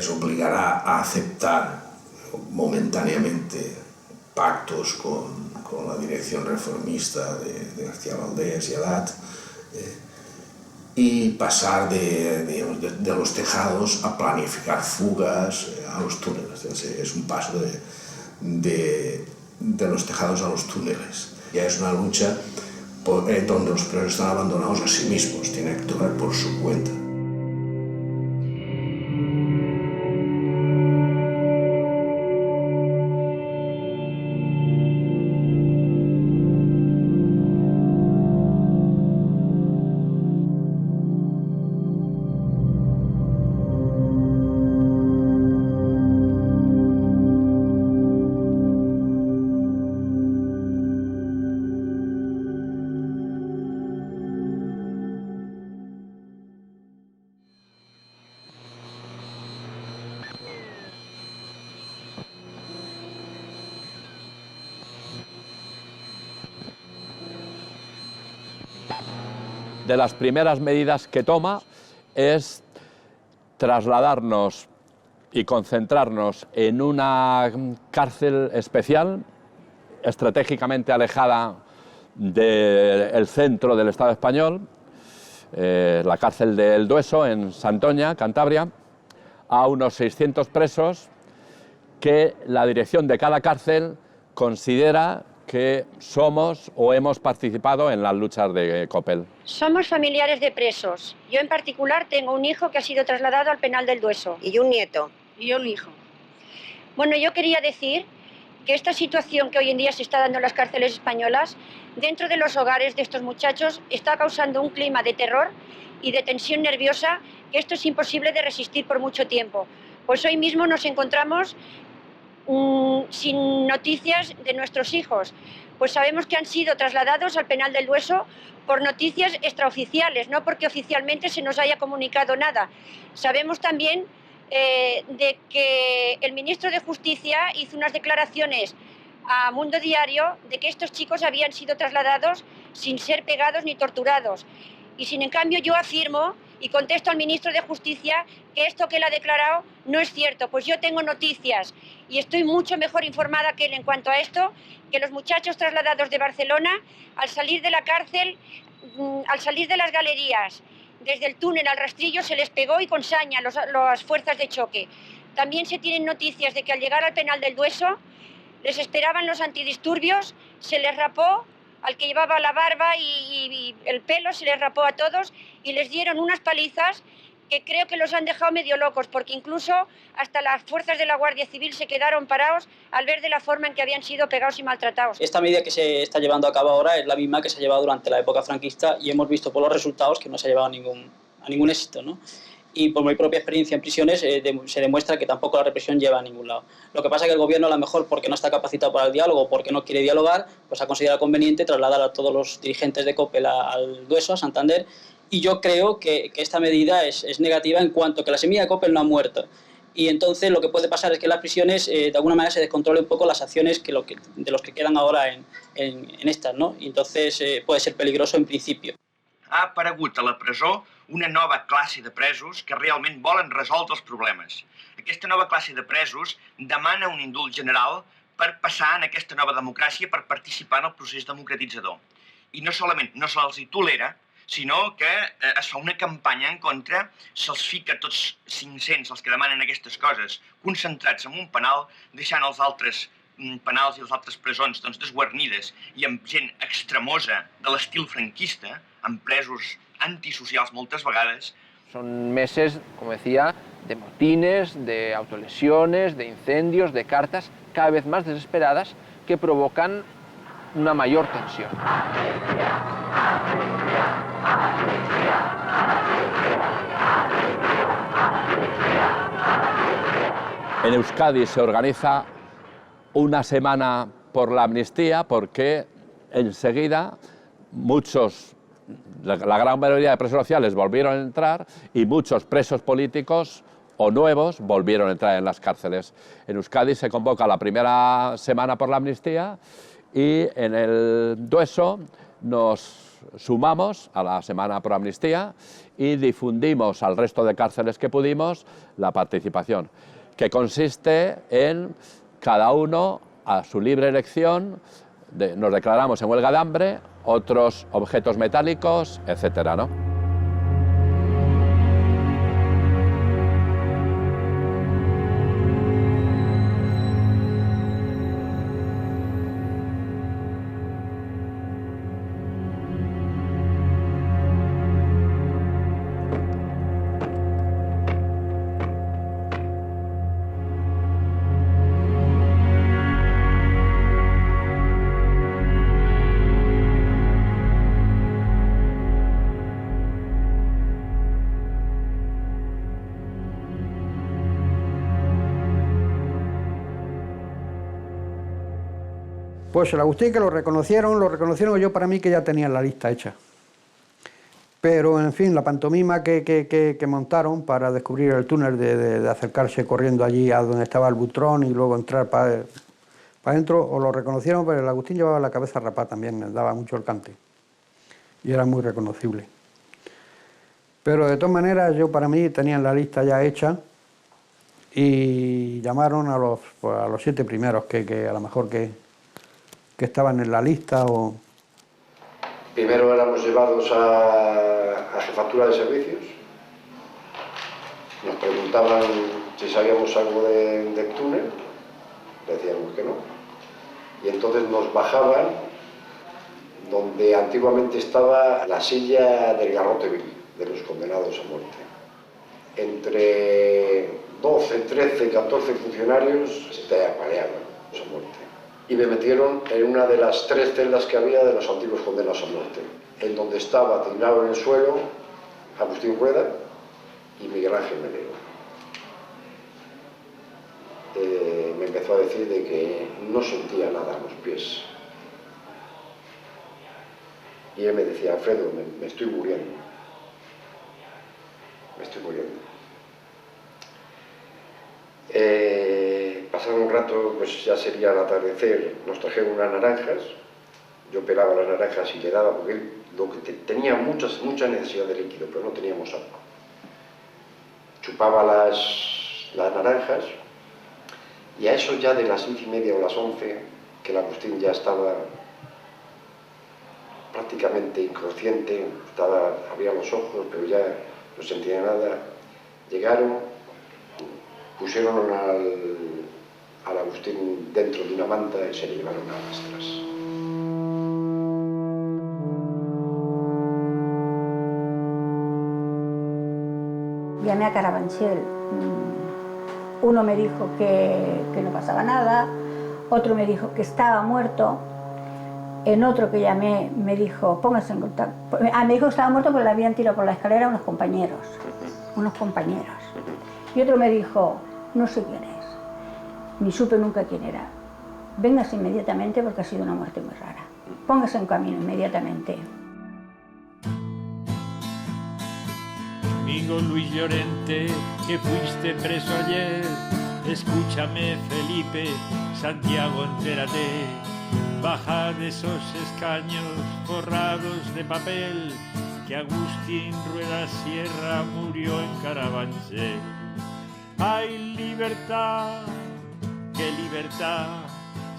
obligará a aceptar momentáneamente pactos con la dirección reformista de García Valdés y Adat y pasar de los tejados a planificar fugas a los túneles. Es un paso de los tejados a los túneles. Ya es una lucha donde los presos están abandonados a sí mismos, tienen que actuar por su cuenta. De las primeras medidas que toma es trasladarnos y concentrarnos en una cárcel especial, estratégicamente alejada del centro del Estado español, la cárcel del Dueso, en Santoña, Cantabria, a unos 600 presos que la dirección de cada cárcel considera que somos o hemos participado en las luchas de Copel. Somos familiares de presos. Yo en particular tengo un hijo que ha sido trasladado al penal del Dueso. Y un nieto. Y un hijo. Bueno, yo quería decir que esta situación que hoy en día se está dando en las cárceles españolas, dentro de los hogares de estos muchachos, está causando un clima de terror y de tensión nerviosa, que esto es imposible de resistir por mucho tiempo. Pues hoy mismo nos encontramos sin noticias de nuestros hijos, pues sabemos que han sido trasladados al penal del Dueso por noticias extraoficiales, no porque oficialmente se nos haya comunicado nada. Sabemos también de que el ministro de Justicia hizo unas declaraciones a Mundo Diario de que estos chicos habían sido trasladados sin ser pegados ni torturados. Y sin en cambio yo afirmo y contesto al ministro de Justicia que esto que él ha declarado no es cierto. Pues yo tengo noticias y estoy mucho mejor informada que él en cuanto a esto, que los muchachos trasladados de Barcelona, al salir de la cárcel, al salir de las galerías, desde el túnel al rastrillo se les pegó y con saña las fuerzas de choque. También se tienen noticias de que al llegar al penal del Dueso les esperaban los antidisturbios, se les rapó, al que llevaba la barba y el pelo se les rapó a todos y les dieron unas palizas que creo que los han dejado medio locos, porque incluso hasta las fuerzas de la Guardia Civil se quedaron parados al ver de la forma en que habían sido pegados y maltratados. Esta medida que se está llevando a cabo ahora es la misma que se ha llevado durante la época franquista y hemos visto por los resultados que no se ha llevado a ningún éxito, ¿no? Y por mi propia experiencia en prisiones se demuestra que tampoco la represión lleva a ningún lado. Lo que pasa es que el gobierno, a lo mejor porque no está capacitado para el diálogo, porque no quiere dialogar, pues ha considerado conveniente trasladar a todos los dirigentes de COPEL al Dueso, a Santander, y yo creo que esta medida es negativa en cuanto que la semilla de COPEL no ha muerto. Y entonces lo que puede pasar es que en las prisiones de alguna manera se descontrole un poco las acciones de los que quedan ahora en estas, ¿no? Y entonces puede ser peligroso en principio. Ha aparegut a la presó una nova classe de presos que realment volen resoldre els problemes. Aquesta nova classe de presos demana un indult general per passar en aquesta nova democràcia, per participar en el procés democratitzador. I no solament no se'ls hi tolera, sinó que es fa una campanya en contra, se'ls fica tots 500, els que demanen aquestes coses, concentrats en un penal, deixant els altres penals i les altres presons desguarnides i amb gent extremosa de l'estil franquista, amb presos antisocials moltes vegades. Son meses, como decía, de motines, de autolesiones, de incendios, de cartas cada vez más desesperadas que provocan una mayor tensión. En Euskadi se organiza una semana por la amnistía porque enseguida la gran mayoría de presos sociales volvieron a entrar y muchos presos políticos o nuevos volvieron a entrar en las cárceles. En Euskadi se convoca la primera semana por la amnistía y en el Dueso nos sumamos a la semana por amnistía y difundimos al resto de cárceles que pudimos la participación, que consiste en cada uno a su libre elección, nos declaramos en huelga de hambre, otros objetos metálicos, etcétera, ¿no? Pues el Agustín que lo reconocieron yo para mí que ya tenían la lista hecha. Pero en fin, la pantomima que montaron para descubrir el túnel, de acercarse corriendo allí a donde estaba el butrón y luego entrar para adentro, o lo reconocieron, pero el Agustín llevaba la cabeza rapada también, daba mucho el cante. Y era muy reconocible. Pero de todas maneras, yo para mí tenían la lista ya hecha y llamaron a los 7 primeros que a lo mejor que estaban en la lista o... Primero éramos llevados a jefatura de servicios, nos preguntaban si sabíamos algo del túnel, decíamos que no, y entonces nos bajaban donde antiguamente estaba la silla del garrote vil de los condenados a muerte. Entre 12, 13, 14 funcionarios se te apaleaban a muerte. Y me metieron en una de las 3 celdas que había de los antiguos condenados a muerte, en donde estaba tirado en el suelo Agustín Rueda y Miguel Ángel Melero. Me empezó a decir de que no sentía nada a los pies. Y él me decía, Alfredo, me estoy muriendo. Me estoy muriendo. Pasado un rato, pues ya sería el atardecer, nos trajeron unas naranjas, yo pelaba las naranjas y le daba, porque él tenía mucha necesidad de líquido, pero no teníamos agua. chupaba las naranjas, y a eso ya de las 10:30 o las 11, que el Agustín ya estaba prácticamente inconsciente, abría los ojos, pero ya no sentía nada, llegaron, pusieron al Agustín dentro de una manta y se le llevaron a rastras. Llamé a Carabanchel. Uno me dijo que no pasaba nada, otro me dijo que estaba muerto, en otro que llamé me dijo, póngase en contacto. Me dijo que estaba muerto porque le habían tirado por la escalera unos compañeros. Y otro me dijo, no sé quién es, ni supe nunca quién era. Véngase inmediatamente porque ha sido una muerte muy rara. Póngase en camino inmediatamente. Amigo Luis Llorente, que fuiste preso ayer, escúchame Felipe, Santiago, entérate, baja de esos escaños forrados de papel, que Agustín Rueda Sierra murió en Carabanchel. Hay libertad, qué libertad,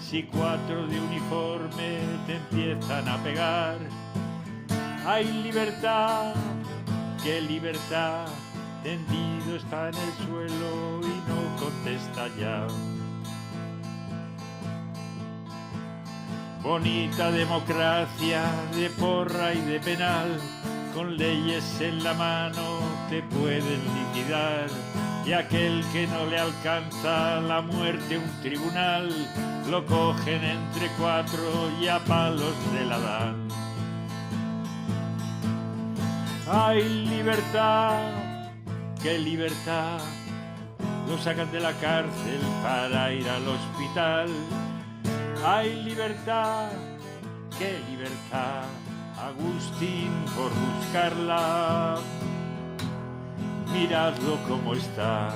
si 4 de uniforme te empiezan a pegar. Hay libertad, qué libertad, tendido está en el suelo y no contesta ya. Bonita democracia de porra y de penal, con leyes en la mano te pueden liquidar, y aquel que no le alcanza la muerte un tribunal, lo cogen entre 4 y a palos se la dan. Hay libertad, qué libertad, lo sacan de la cárcel para ir al hospital. Hay libertad, qué libertad, Agustín por buscarla, miradlo cómo está.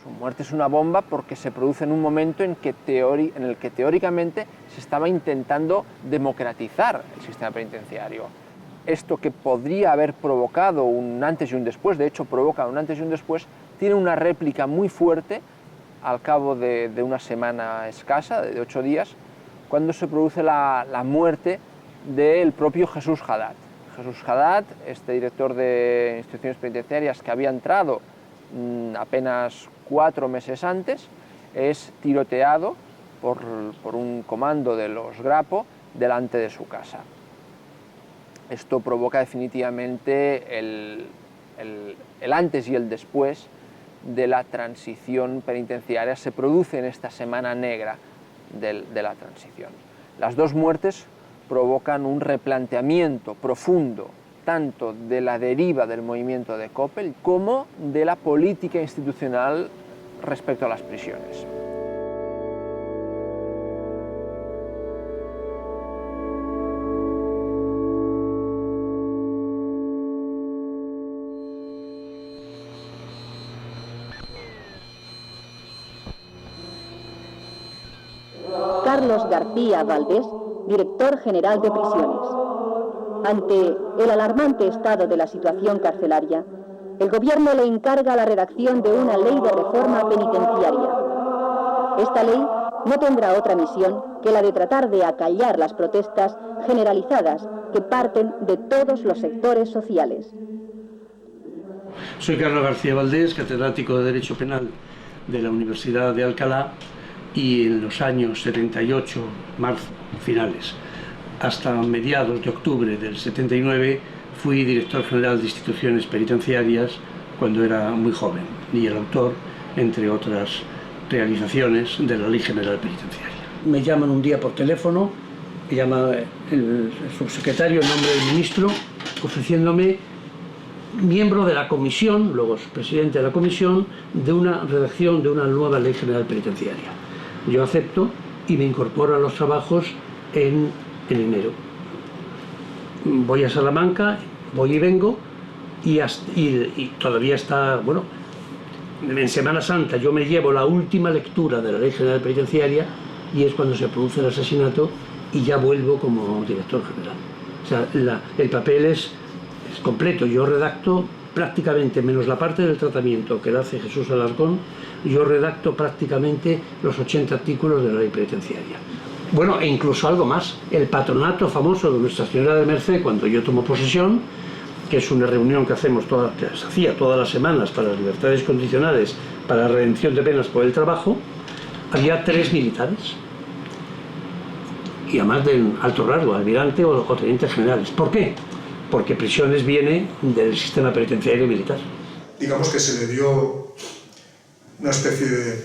Su muerte es una bomba porque se produce en un momento en el que teóricamente se estaba intentando democratizar el sistema penitenciario. Esto que podría haber provocado un antes y un después, de hecho provoca un antes y un después, tiene una réplica muy fuerte al cabo de una semana escasa, de 8 días, cuando se produce la muerte del propio Jesús Haddad. Jesús Haddad, este director de instituciones penitenciarias que había entrado apenas 4 meses antes, es tiroteado por un comando de los Grapo delante de su casa. Esto provoca definitivamente el antes y el después de la transición penitenciaria. Se produce en esta semana negra de la transición. Las dos muertes provocan un replanteamiento profundo tanto de la deriva del movimiento de Coppel como de la política institucional respecto a las prisiones. Carlos García Valdés, director general de prisiones. Ante el alarmante estado de la situación carcelaria, el Gobierno le encarga la redacción de una ley de reforma penitenciaria. Esta ley no tendrá otra misión que la de tratar de acallar las protestas generalizadas que parten de todos los sectores sociales. Soy Carlos García Valdés, catedrático de Derecho Penal de la Universidad de Alcalá, y en los años 78, marzo, finales, hasta mediados de octubre del 79, fui director general de instituciones penitenciarias cuando era muy joven y el autor, entre otras realizaciones, de la Ley General Penitenciaria. Me llaman un día por teléfono, me llama el subsecretario en nombre del ministro, ofreciéndome miembro de la comisión, luego presidente de la comisión, de una redacción de una nueva Ley General Penitenciaria. Yo acepto y me incorporo a los trabajos en enero. Voy a Salamanca, voy y vengo, y todavía está, bueno, en Semana Santa yo me llevo la última lectura de la Ley General Penitenciaria y es cuando se produce el asesinato y ya vuelvo como director general. O sea, el papel es completo. Yo redacto prácticamente, menos la parte del tratamiento que la hace Jesús Alarcón, yo redacto prácticamente los 80 artículos de la ley penitenciaria. Bueno, e incluso algo más, el patronato famoso de Nuestra Señora de Merced, cuando yo tomo posesión, que es una reunión que hacemos que se hacía todas las semanas para las libertades condicionales, para la redención de penas por el trabajo, había 3 militares. Y además del alto rango, almirante o tenientes generales. ¿Por qué? Porque prisiones viene del sistema penitenciario militar. Digamos que se le dio una especie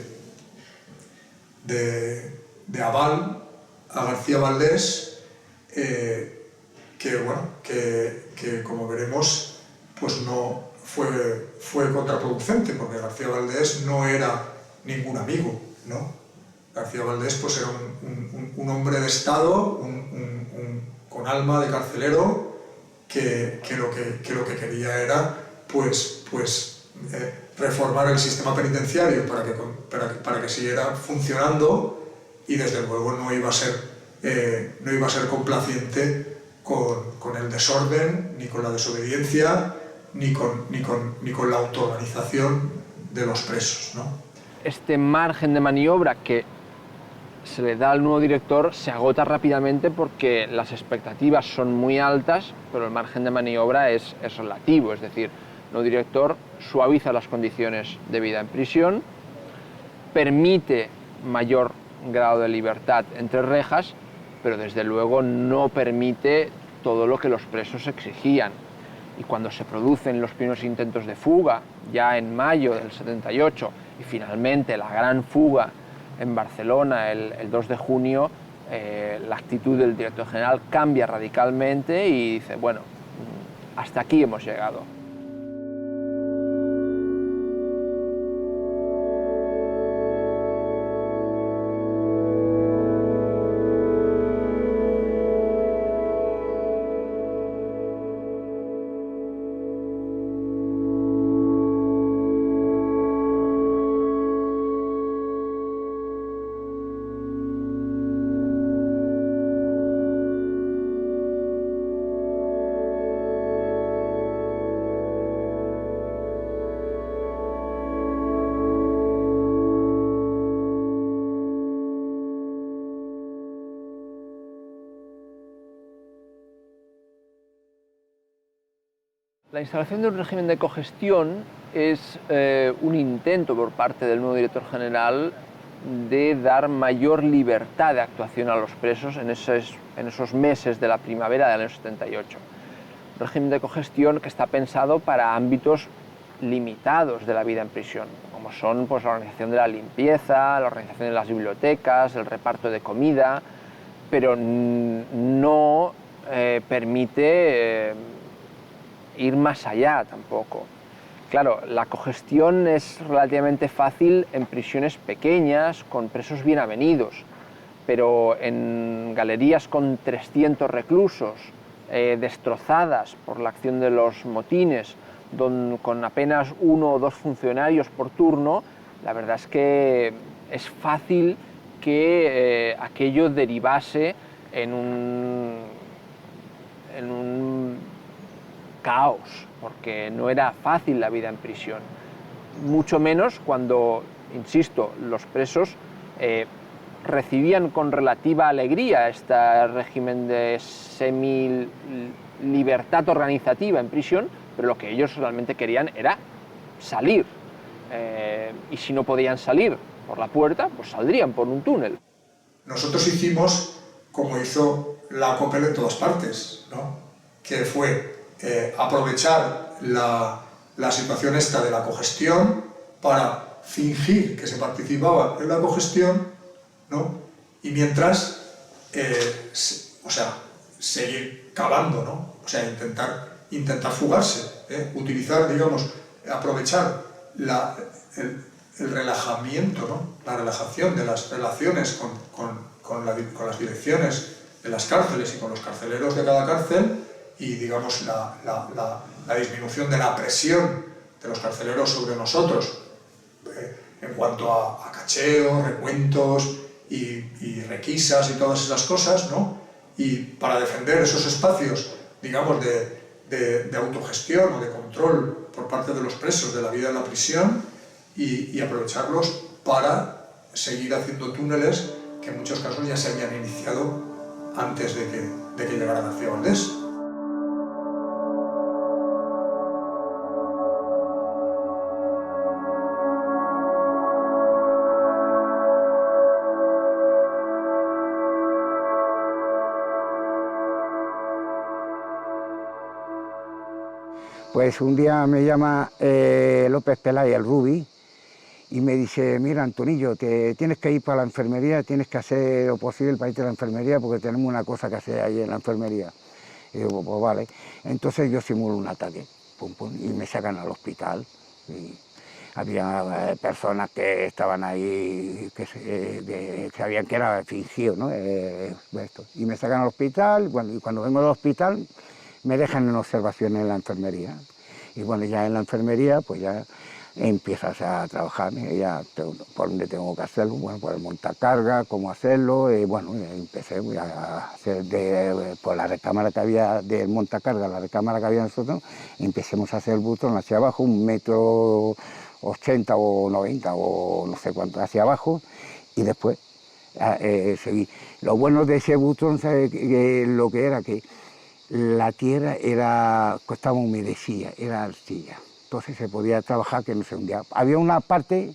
de aval a García Valdés, que como veremos, pues no fue contraproducente, porque García Valdés no era ningún amigo, ¿no? García Valdés pues era un hombre de Estado, con alma de carcelero, que lo que quería era reformar el sistema penitenciario para que siguiera funcionando, y desde luego no iba a ser complaciente con el desorden, ni con la desobediencia, ni con la autoorganización de los presos, ¿no? Este margen de maniobra que se le da al nuevo director se agota rápidamente porque las expectativas son muy altas, pero el margen de maniobra es relativo, es decir, el nuevo director suaviza las condiciones de vida en prisión, permite mayor grado de libertad entre rejas, pero desde luego no permite todo lo que los presos exigían. Y cuando se producen los primeros intentos de fuga, ya en mayo del 78, y finalmente la gran fuga en Barcelona el 2 de junio, la actitud del director general cambia radicalmente y dice, bueno, hasta aquí hemos llegado. La instalación de un régimen de cogestión es un intento por parte del nuevo director general de dar mayor libertad de actuación a los presos en esos meses de la primavera del año 78. Un régimen de cogestión que está pensado para ámbitos limitados de la vida en prisión, como son pues, la organización de la limpieza, la organización de las bibliotecas, el reparto de comida, pero no permite ir más allá tampoco. Claro, la cogestión es relativamente fácil en prisiones pequeñas, con presos bien avenidos, pero en galerías con 300 reclusos, destrozadas por la acción de los motines, con apenas 1 o 2 funcionarios por turno, la verdad es que es fácil que aquello derivase en un caos, porque no era fácil la vida en prisión, mucho menos cuando, insisto, los presos recibían con relativa alegría este régimen de semi-libertad organizativa en prisión, pero lo que ellos realmente querían era salir, y si no podían salir por la puerta, pues saldrían por un túnel. Nosotros hicimos como hizo la COPEL en todas partes, ¿no? Que fue aprovechar la situación esta de la cogestión para fingir que se participaba en la cogestión, ¿no? Y mientras, seguir cavando, ¿no? O sea, intentar fugarse, utilizar, digamos, aprovechar el relajamiento, ¿no? La relajación de las relaciones con las direcciones de las cárceles y con los carceleros de cada cárcel, y digamos la disminución de la presión de los carceleros sobre nosotros en cuanto a cacheos, recuentos y requisas y todas esas cosas, ¿no? Y para defender esos espacios, digamos, de de autogestión o de control por parte de los presos de la vida en la prisión y aprovecharlos para seguir haciendo túneles que en muchos casos ya se habían iniciado antes de que llegara García Valdés. Pues un día me llama López Pelay, el Rubi, y me dice, mira, Antonillo, te tienes que ir para la enfermería, tienes que hacer lo posible para irte a la enfermería porque tenemos una cosa que hacer ahí en la enfermería. Y digo, pues vale. Entonces yo simulo un ataque, pum, pum, y me sacan al hospital. Y había personas que estaban ahí, que sabían que era fingido, ¿no? Esto. Y me sacan al hospital, bueno, y cuando vengo del hospital me dejan en observación en la enfermería. Y bueno, ya en la enfermería, pues ya empiezas a trabajar, ya por dónde tengo que hacerlo, bueno, por el montacarga, cómo hacerlo, y bueno, empecé a hacer por la recámara que había del montacarga, la recámara que había nosotros, empecemos a hacer el butón hacia abajo, 1,80 m o 90 o no sé cuánto hacia abajo, y después seguí. Lo bueno de ese butón, ¿sabes? Lo que era que la tierra estaba humedecida, era arcilla. Entonces se podía trabajar que no se hundía. Había una parte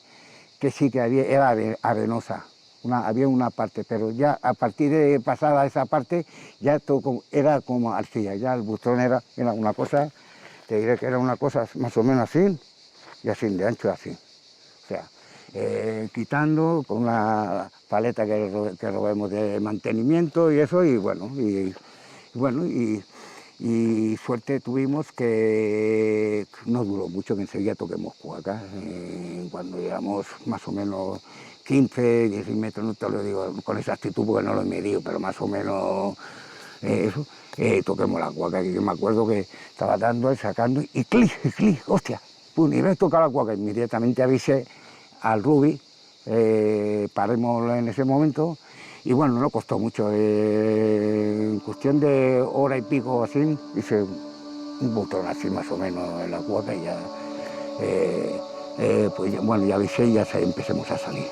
que sí que era arenosa, había una parte, pero ya a partir de pasada esa parte ya todo era como arcilla, ya el butón era una cosa, te diré que era una cosa más o menos así, y así de ancho así. O sea, quitando con una paleta que robemos de mantenimiento y eso, y bueno, y suerte tuvimos que no duró mucho, que enseguida toquemos Cuaca. Cuando llegamos más o menos 15, 16 metros, no te lo digo con exactitud porque no lo he medido, pero más o menos eso, toquemos la Cuaca, que yo me acuerdo que estaba dando, sacando, y clic, hostia, pum, y ves tocar la Cuaca, inmediatamente avisé al Rubi, paremos en ese momento. Y bueno, no costó mucho, en cuestión de hora y pico así, hice un botón así más o menos en la cuota y ya, pues bueno, ya avisé y ya empecemos a salir.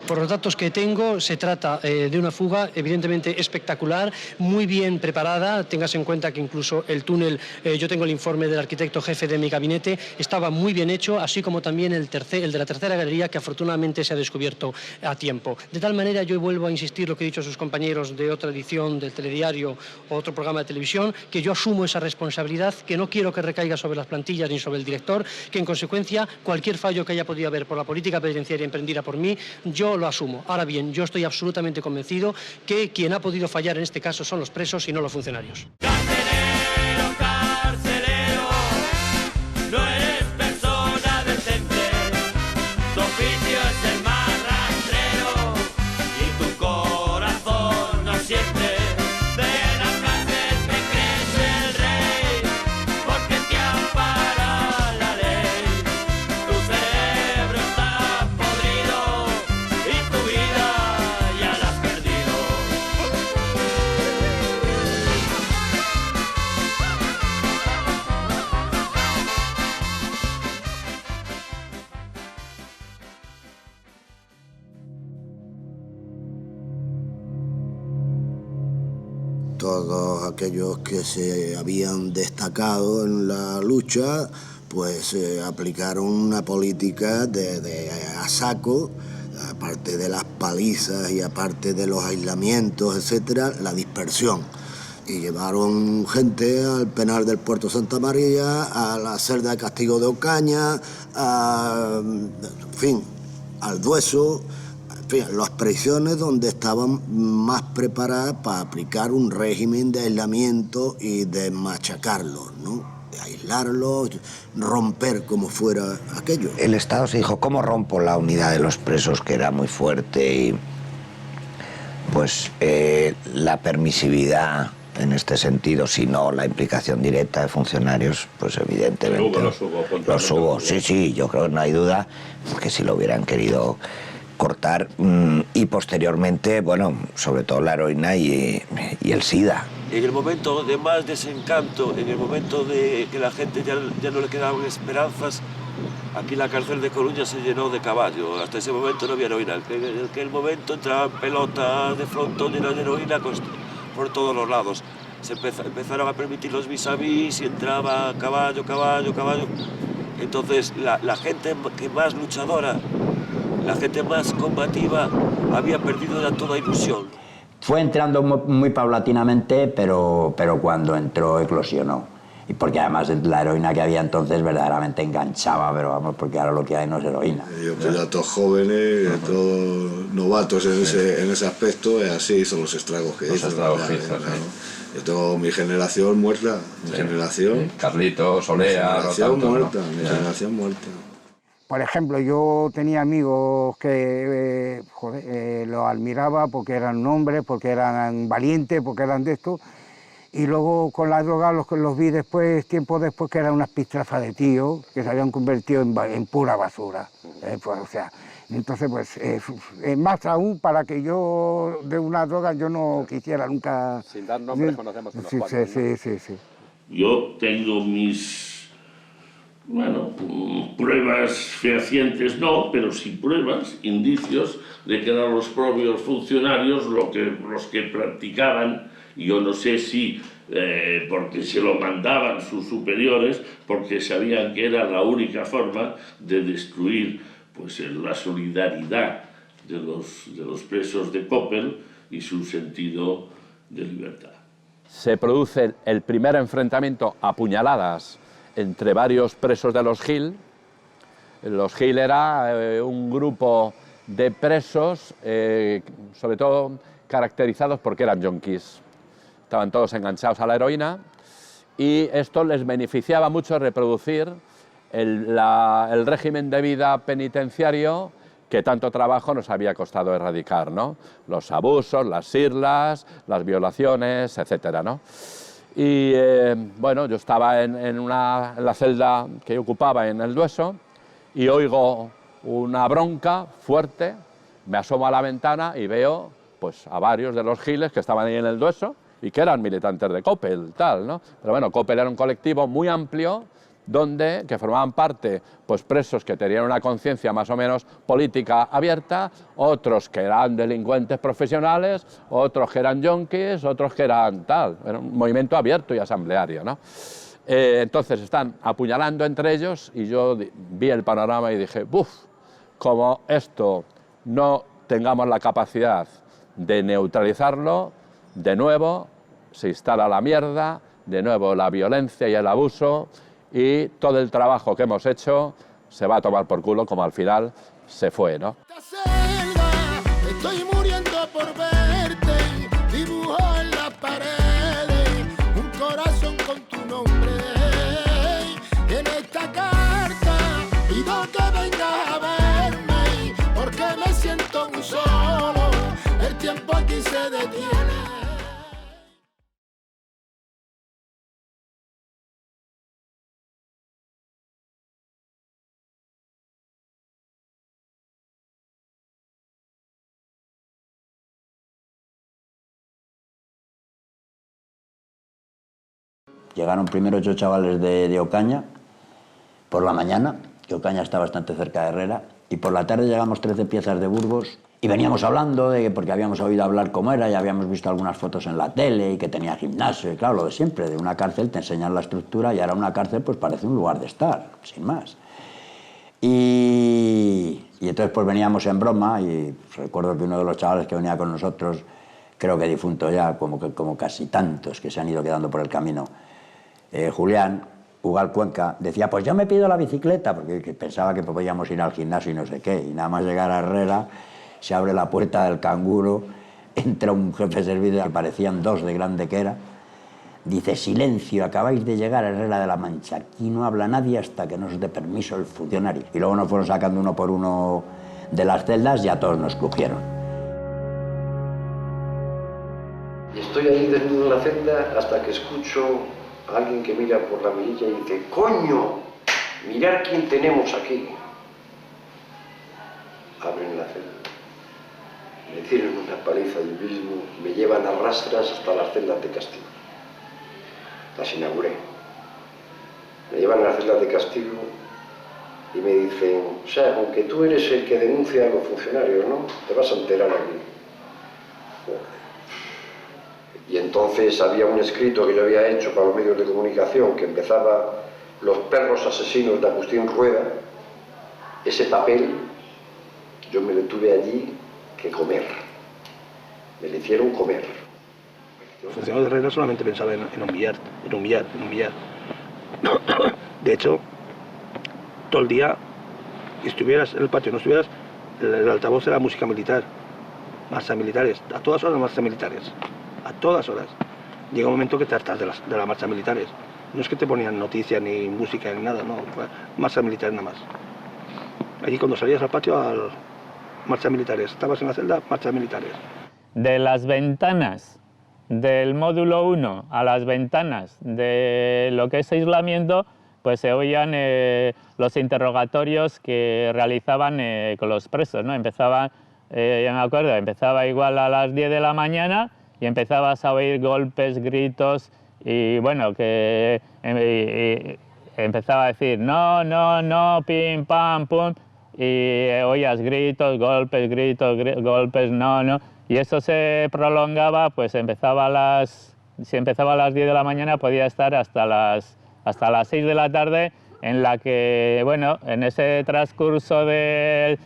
Por los datos que tengo, se trata de una fuga evidentemente espectacular, muy bien preparada. Tengas en cuenta que incluso el túnel, yo tengo el informe del arquitecto jefe de mi gabinete, estaba muy bien hecho, así como también el de la tercera galería, que afortunadamente se ha descubierto a tiempo. De tal manera, yo vuelvo a insistir lo que he dicho a sus compañeros de otra edición del telediario o otro programa de televisión, que yo asumo esa responsabilidad, que no quiero que recaiga sobre las plantillas ni sobre el director, que en consecuencia cualquier fallo que haya podido haber por la política penitenciaria emprendida por mí, yo lo asumo. Ahora bien, yo estoy absolutamente convencido que quien ha podido fallar en este caso son los presos y no los funcionarios. No eres persona decente, tu oficio es el más rastrero y tu corazón no siente. De la cárcel te crees el rey porque te ampara la ley. Tu cerebro está podrido y tu vida ya la has perdido. Todos aquellos que se habían destacado en la lucha, pues aplicaron una política de a saco, aparte de las palizas y aparte de los aislamientos, etcétera, la dispersión. Y llevaron gente al penal del Puerto Santa María, a la celda de castigo de Ocaña, en fin, al Dueso. En fin, las prisiones donde estaban más preparadas para aplicar un régimen de aislamiento y de machacarlos, ¿no? De aislarlos, romper como fuera aquello. El Estado se dijo, ¿cómo rompo la unidad de los presos, que era muy fuerte? Y pues la permisividad en este sentido, si no la implicación directa de funcionarios, pues evidentemente los hubo. Sí, yo creo que no hay duda que si lo hubieran querido cortar y posteriormente, bueno, sobre todo la heroína y el SIDA. En el momento de más desencanto, en el momento de que la gente ya no le quedaban esperanzas, aquí la cárcel de Coruña se llenó de caballos. Hasta ese momento no había heroína. En aquel momento entraban pelotas de frontón llenas de heroína por todos los lados. Se empezaron a permitir los vis-a-vis y entraba caballo. Entonces la gente que más luchadora, la gente más combativa, había perdido ya toda ilusión. Fue entrando muy paulatinamente, pero cuando entró eclosionó. Y porque además la heroína que había entonces verdaderamente enganchaba, pero vamos, porque ahora lo que hay no es heroína. Yo pues ya todos jóvenes, todos novatos en ese aspecto, así son los estragos que hizo. Yo tengo mi generación muerta, mi generación... Carlitos, Solea, mi generación muerta. Por ejemplo, yo tenía amigos que los admiraba porque eran hombres, porque eran valientes, porque eran de esto, y luego con la droga los vi después, tiempo después, que eran unas pistrafas de tíos que se habían convertido en pura basura. Pues, o sea, entonces, pues, más aún para que yo de una droga yo no quisiera nunca... Sin dar nombres conocemos unos cuantos, Sí. Yo tengo mis... Bueno, pruebas fehacientes no, pero sí pruebas, indicios de que eran los propios funcionarios los que practicaban. Yo no sé si porque se lo mandaban sus superiores, porque sabían que era la única forma de destruir pues, la solidaridad de los presos de Koppel y su sentido de libertad. Se produce el primer enfrentamiento a puñaladas entre varios presos de los Gil. Los Gil era un grupo de presos, sobre todo caracterizados porque eran yonkis. Estaban todos enganchados a la heroína y esto les beneficiaba mucho reproducir el régimen de vida penitenciario que tanto trabajo nos había costado erradicar, ¿no? Los abusos, las sirlas, las violaciones, etcétera, ¿no? Y bueno, yo estaba en la celda que yo ocupaba en el Dueso y oigo una bronca fuerte, me asomo a la ventana y veo pues, a varios de los giles que estaban ahí en el Dueso y que eran militantes de Koppel, tal, ¿no? Pero bueno, Koppel era un colectivo muy amplio que formaban parte pues, presos que tenían una conciencia más o menos política abierta, otros que eran delincuentes profesionales, otros que eran yonkis, otros que eran tal. Era un movimiento abierto y asambleario, ¿no? Entonces están apuñalando entre ellos y yo vi el panorama y dije, ¡buf! Como esto no tengamos la capacidad de neutralizarlo, de nuevo se instala la mierda, de nuevo la violencia y el abuso, y todo el trabajo que hemos hecho se va a tomar por culo, como al final se fue, ¿no? Estoy muriendo por verte, dibujo en las paredes un corazón con tu nombre. En esta carta pido que vengas a verme, porque me siento muy solo, el tiempo aquí se detiene. Llegaron primero 8 chavales de Ocaña, por la mañana, que Ocaña está bastante cerca de Herrera, y por la tarde llegamos 13 piezas de Burgos, y veníamos hablando porque habíamos oído hablar cómo era, y habíamos visto algunas fotos en la tele, y que tenía gimnasio, y claro, lo de siempre, de una cárcel te enseñan la estructura, y ahora una cárcel pues parece un lugar de estar, sin más. Y entonces pues veníamos en broma, y recuerdo que uno de los chavales que venía con nosotros, creo que difunto ya, como casi tantos que se han ido quedando por el camino, Julián, Ugal Cuenca, decía, pues yo me pido la bicicleta, porque pensaba que podíamos ir al gimnasio y no sé qué, y nada más llegar a Herrera, se abre la puerta del Canguro, entra un jefe de servicio, que parecían 2 de grande que era, dice, silencio, acabáis de llegar a Herrera de la Mancha, aquí no habla nadie hasta que nos dé permiso el funcionario. Y luego nos fueron sacando uno por uno de las celdas y a todos nos cogieron. estoy ahí desnudo en la celda hasta que escucho a alguien que mira por la mirilla y dice: ¡coño! ¡Mirad quién tenemos aquí! Abren la celda. Me hicieron una paliza allí mismo, me llevan a rastras hasta las celdas de castigo. Las inauguré. Me llevan a las celdas de castigo y me dicen: o sea, aunque tú eres el que denuncia a los funcionarios, ¿no? Te vas a enterar aquí. Y entonces había un escrito que yo había hecho para los medios de comunicación que empezaba: los perros asesinos de Agustín Rueda. Ese papel yo me lo tuve allí que comer. Me lo hicieron comer. El funcionario de Herrera solamente pensaba en humillar. De hecho, todo el día, estuvieras en el patio o no estuvieras, el altavoz era música militar, marchas militares, a todas horas marchas militares, a todas horas. Llega un momento que te hartas de las marchas militares. No es que te ponían noticias ni música ni nada, no, marchas militares nada más. Allí cuando salías al patio, marchas militares, estabas en la celda, marchas militares. De las ventanas del módulo 1 a las ventanas de lo que es aislamiento, pues se oían los interrogatorios que realizaban con los presos, ¿no? Empezaban, ya me acuerdo, empezaba igual a las 10 de la mañana y empezabas a oír golpes, gritos y bueno, que empezaba a decir no, no, no, pim, pam, pum, y oías gritos, golpes, no, no. Y eso se prolongaba, pues si empezaba a las 10 de la mañana podía estar hasta las 6 de la tarde, en la que, bueno, en ese transcurso del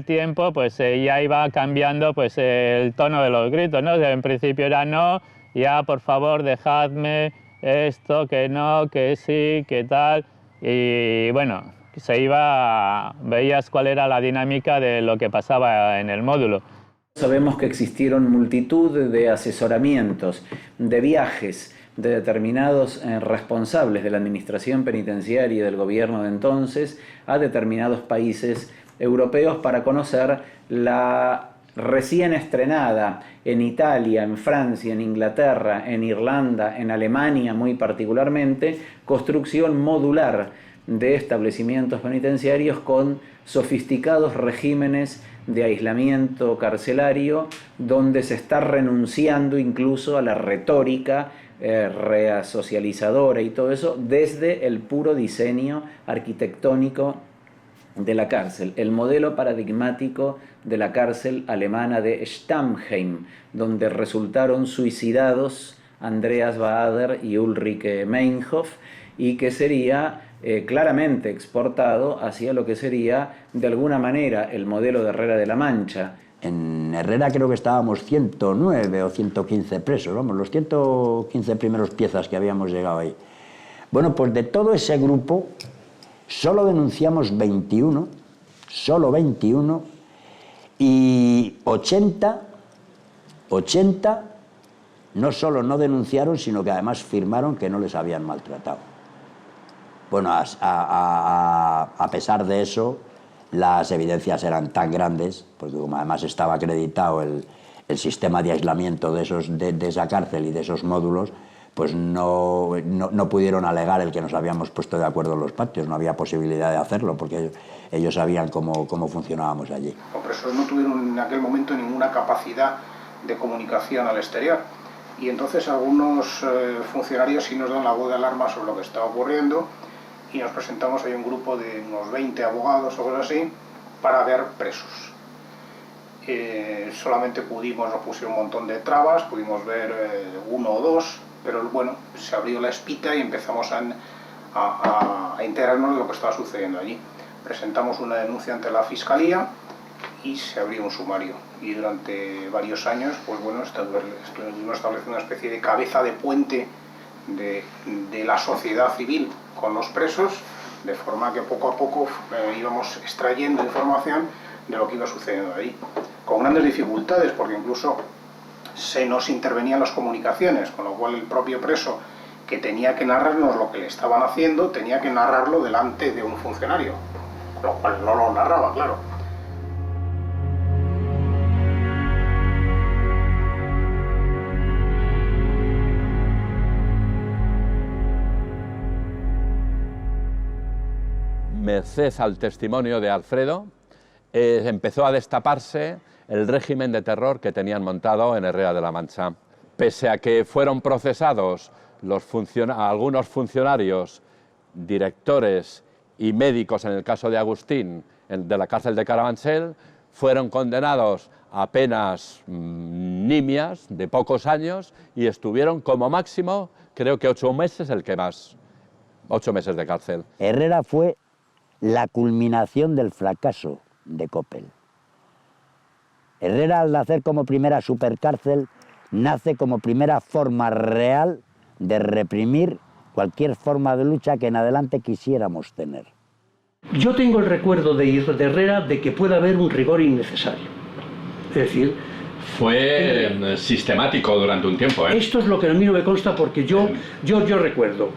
tiempo, pues ya iba cambiando pues el tono de los gritos, ¿no? En principio era no, ya por favor dejadme esto, que no, que sí, que tal, y bueno, veías cuál era la dinámica de lo que pasaba en el módulo. Sabemos que existieron multitud de asesoramientos, de viajes de determinados responsables de la administración penitenciaria y del gobierno de entonces a determinados países europeos para conocer la recién estrenada en Italia, en Francia, en Inglaterra, en Irlanda, en Alemania muy particularmente, construcción modular de establecimientos penitenciarios con sofisticados regímenes de aislamiento carcelario, donde se está renunciando incluso a la retórica reasocializadora y todo eso desde el puro diseño arquitectónico de la cárcel. El modelo paradigmático de la cárcel alemana de Stammheim, donde resultaron suicidados Andreas Baader y Ulrike Meinhof, y que sería claramente exportado hacia lo que sería de alguna manera el modelo de Herrera de la Mancha. En Herrera creo que estábamos 109 o 115 presos, vamos, los 115 primeros piezas que habíamos llegado ahí. Bueno, pues de todo ese grupo solo denunciamos 21, solo 21, y 80 no solo no denunciaron, sino que además firmaron que no les habían maltratado. Bueno, a pesar de eso, las evidencias eran tan grandes, porque como además estaba acreditado el sistema de aislamiento de esa cárcel y de esos módulos, pues no pudieron alegar el que nos habíamos puesto de acuerdo en los patios, no había posibilidad de hacerlo, porque ellos sabían cómo funcionábamos allí. Los presos no tuvieron en aquel momento ninguna capacidad de comunicación al exterior, y entonces algunos funcionarios sí nos dan la voz de alarma sobre lo que estaba ocurriendo, y nos presentamos ahí un grupo de unos 20 abogados o cosas así para ver presos. Solamente nos pusieron un montón de trabas, pudimos ver uno o dos, pero bueno, se abrió la espita y empezamos a enterarnos de lo que estaba sucediendo allí. Presentamos una denuncia ante la Fiscalía y se abrió un sumario. Y durante varios años, pues bueno, estuvimos estableciendo una especie de cabeza de puente de la sociedad civil con los presos, de forma que poco a poco íbamos extrayendo información de lo que iba sucediendo ahí, con grandes dificultades, porque incluso se nos intervenían las comunicaciones, con lo cual el propio preso que tenía que narrarnos lo que le estaban haciendo, tenía que narrarlo delante de un funcionario, lo cual no lo narraba, claro. merced al testimonio de Alfredo, empezó a destaparse el régimen de terror que tenían montado en Herrera de la Mancha. Pese a que fueron procesados algunos funcionarios, directores y médicos, en el caso de Agustín, de la cárcel de Carabanchel, fueron condenados a penas nimias de pocos años y estuvieron como máximo, creo que 8 meses, el que más, 8 meses de cárcel. Herrera fue la culminación del fracaso de Coppel. Herrera, al nacer como primera supercárcel, nace como primera forma real de reprimir cualquier forma de lucha que en adelante quisiéramos tener. Yo tengo el recuerdo de Herrera de que puede haber un rigor innecesario. Es decir, fue sistemático durante un tiempo. Esto es lo que a mí no me consta porque yo recuerdo,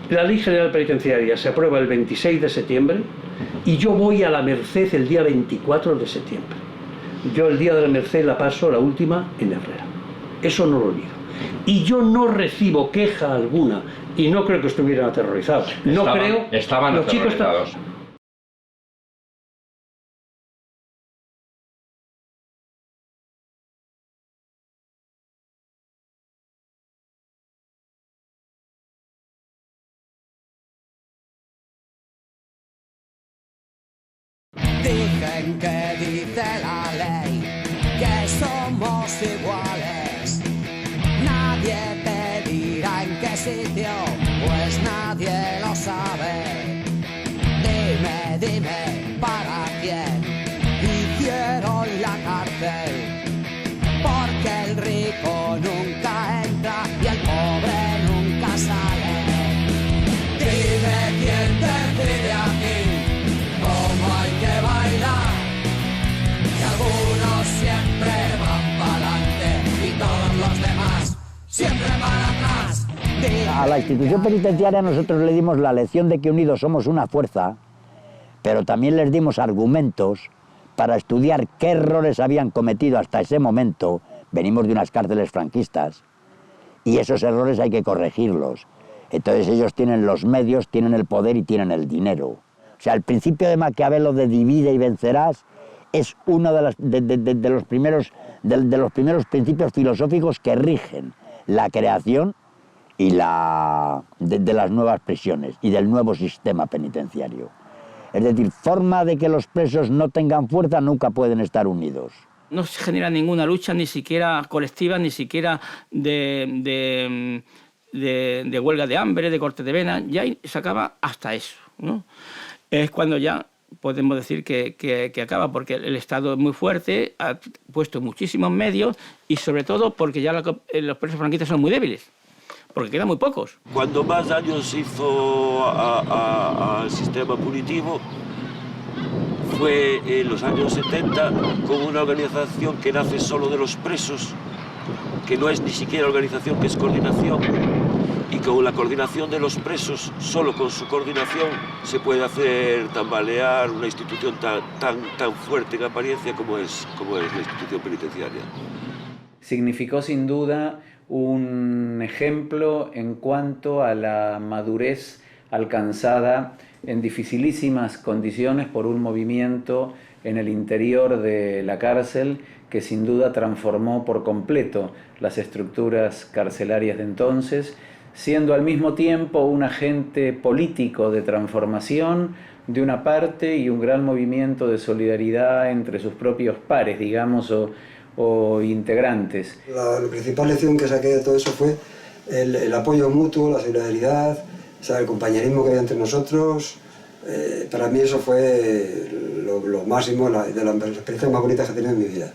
la Ley General Penitenciaria se aprueba el 26 de septiembre y yo voy a la Merced el día 24 de septiembre. Yo el día de la Merced la paso, la última, en Herrera. Eso no lo olvido. Y yo no recibo queja alguna y no creo que estuvieran aterrorizados. Estaban aterrorizados. Dicen que dice la ley que somos iguales. Nadie te dirá en qué sitio, pues nadie lo sabe. Dime, ¿para quién hicieron la cárcel? Porque el rico nunca entra y el pobre nunca sale. Dime quién decide aquí cómo hay que bailar, y algunos siempre van para adelante y todos los demás siempre van atrás. A la institución penitenciaria nosotros le dimos la lección de que unidos somos una fuerza, pero también les dimos argumentos para estudiar qué errores habían cometido hasta ese momento. Venimos de unas cárceles franquistas y esos errores hay que corregirlos. Entonces ellos tienen los medios, tienen el poder y tienen el dinero. O sea, el principio de Maquiavelo de divide y vencerás es uno de los primeros principios filosóficos que rigen la creación y de las nuevas prisiones y del nuevo sistema penitenciario. Es decir, forma de que los presos no tengan fuerza, nunca pueden estar unidos. No se genera ninguna lucha, ni siquiera colectiva, ni siquiera de huelga de hambre, de corte de vena, ya se acaba hasta eso, ¿no? Es cuando ya podemos decir que acaba, porque el Estado es muy fuerte, ha puesto muchísimos medios y sobre todo porque ya los presos franquistas son muy débiles, porque quedan muy pocos. Cuando más daño se hizo al sistema punitivo fue en los años 70 con una organización que nace solo de los presos, que no es ni siquiera organización, que es coordinación, y con la coordinación de los presos, solo con su coordinación se puede hacer tambalear una institución tan fuerte en apariencia como es la institución penitenciaria. Significó sin duda un ejemplo en cuanto a la madurez alcanzada en dificilísimas condiciones por un movimiento en el interior de la cárcel que sin duda transformó por completo las estructuras carcelarias de entonces, siendo al mismo tiempo un agente político de transformación de una parte y un gran movimiento de solidaridad entre sus propios pares, digamos, o integrantes. La principal lección que saqué de todo eso fue el apoyo mutuo, la solidaridad, o sea, el compañerismo que había entre nosotros. Para mí eso fue lo máximo, de las experiencias más bonitas que he tenido en mi vida.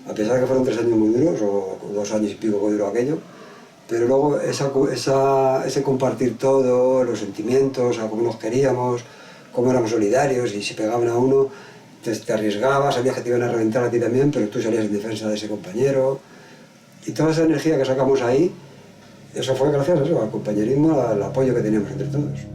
A pesar de que fueron 3 años muy duros, o 2 años y pico que duró aquello, pero luego ese compartir todo, los sentimientos, a cómo nos queríamos, cómo éramos solidarios, y si pegaban a uno, te arriesgabas, sabías que te iban a reventar a ti también, pero tú salías en defensa de ese compañero. Y toda esa energía que sacamos ahí, eso fue gracias a eso, al compañerismo, al apoyo que teníamos entre todos.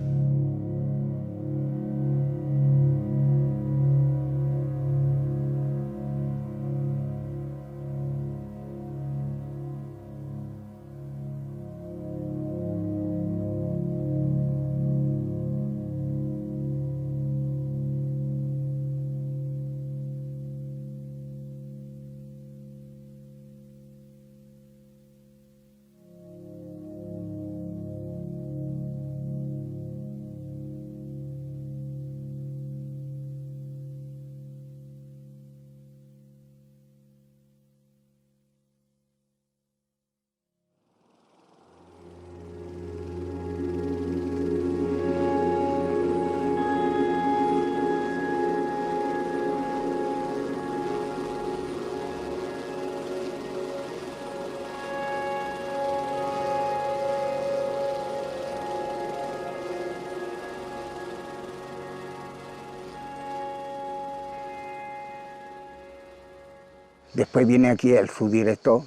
Después viene aquí el subdirector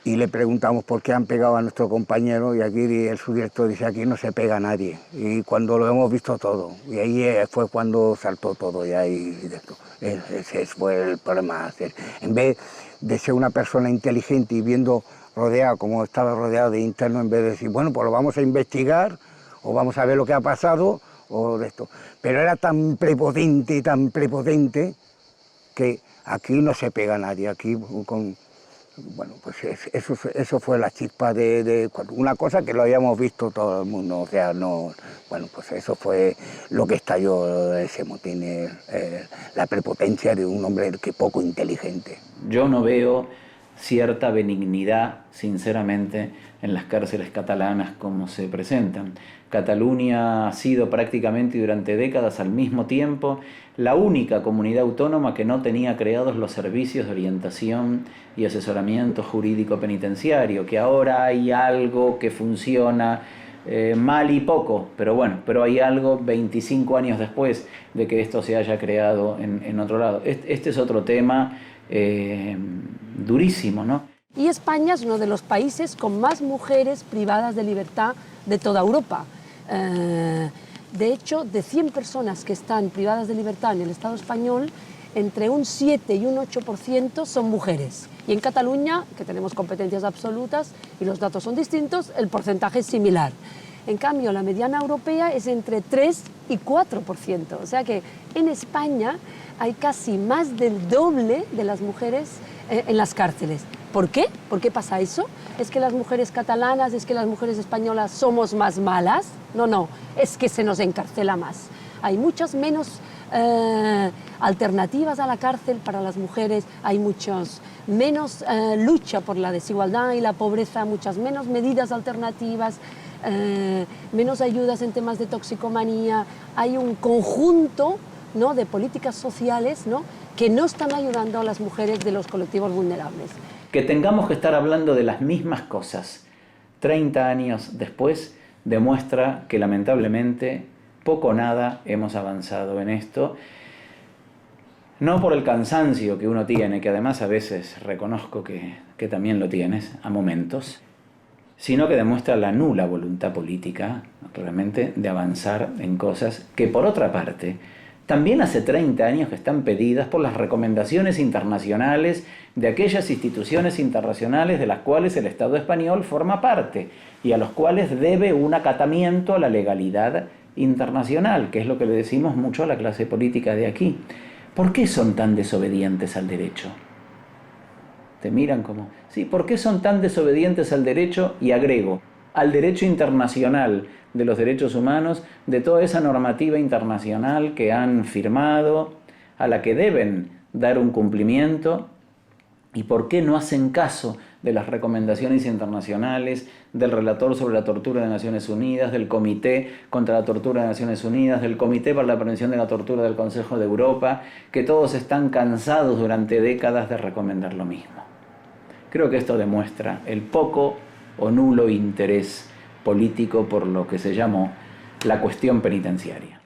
y le preguntamos por qué han pegado a nuestro compañero y aquí el subdirector dice aquí no se pega a nadie y cuando lo hemos visto todo y ahí fue cuando saltó todo y ahí ese fue el problema. En vez de ser una persona inteligente y viendo rodeado como estaba rodeado de internos, en vez de decir bueno pues lo vamos a investigar o vamos a ver lo que ha pasado o de esto, pero era tan prepotente que aquí no se pega a nadie, aquí con... Bueno, pues eso fue la chispa de una cosa que lo habíamos visto todo el mundo, o sea, no... Bueno, pues eso fue lo que estalló ese motín, la prepotencia de un hombre que poco inteligente. Yo no veo cierta benignidad, sinceramente, en las cárceles catalanas como se presentan. Cataluña ha sido prácticamente durante décadas al mismo tiempo la única comunidad autónoma que no tenía creados los servicios de orientación y asesoramiento jurídico penitenciario, que ahora hay algo que funciona mal y poco, pero bueno, pero hay algo 25 años después de que esto se haya creado en otro lado. Este es otro tema durísimo, ¿no? Y España es uno de los países con más mujeres privadas de libertad de toda Europa. De hecho, de 100 personas que están privadas de libertad en el Estado español, entre un 7 y un 8% son mujeres. Y en Cataluña, que tenemos competencias absolutas y los datos son distintos, el porcentaje es similar. En cambio, la mediana europea es entre 3 y 4%. O sea que en España hay casi más del doble de las mujeres en las cárceles. ¿Por qué? ¿Por qué pasa eso? ¿Es que las mujeres catalanas, es que las mujeres españolas somos más malas? No, es que se nos encarcela más. Hay muchas menos alternativas a la cárcel para las mujeres, hay menos lucha por la desigualdad y la pobreza, muchas menos medidas alternativas, menos ayudas en temas de toxicomanía. Hay un conjunto, ¿no?, de políticas sociales, ¿no?, que no están ayudando a las mujeres de los colectivos vulnerables. Que tengamos que estar hablando de las mismas cosas 30 años después demuestra que lamentablemente poco o nada hemos avanzado en esto, no por el cansancio que uno tiene, que además a veces reconozco que también lo tienes a momentos, sino que demuestra la nula voluntad política realmente de avanzar en cosas que por otra parte también hace 30 años que están pedidas por las recomendaciones internacionales de aquellas instituciones internacionales de las cuales el Estado español forma parte y a los cuales debe un acatamiento a la legalidad internacional, que es lo que le decimos mucho a la clase política de aquí. ¿Por qué son tan desobedientes al derecho? Te miran como, sí, ¿por qué son tan desobedientes al derecho? Y agrego, al derecho internacional de los derechos humanos, de toda esa normativa internacional que han firmado, a la que deben dar un cumplimiento, y por qué no hacen caso de las recomendaciones internacionales del relator sobre la tortura de Naciones Unidas, del Comité contra la Tortura de Naciones Unidas, del Comité para la Prevención de la Tortura del Consejo de Europa, que todos están cansados durante décadas de recomendar lo mismo. Creo que esto demuestra el poco o nulo interés político por lo que se llamó la cuestión penitenciaria.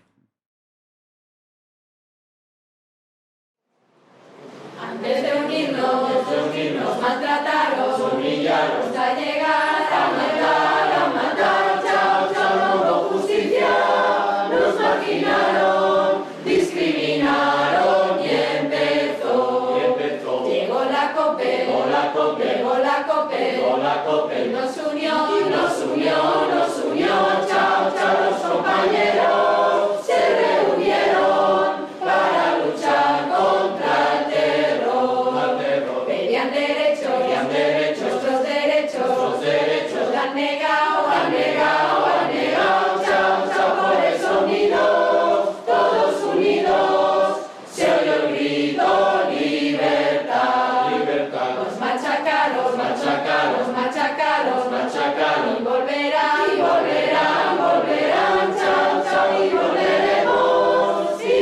Antes de unirnos, maltrataros, humillaros, hasta llegar a matar, chao, no hubo justicia, nos marginaron, discriminaron y empezó. Llegó la COPE, nos unió, chao, los compañeros se reunieron para luchar contra el terror. Pedían derechos, nuestros derechos, los han negado, chao, por eso unidos, todos unidos, se oyó el grito, libertad. Los machacaron, y volverán, chao, y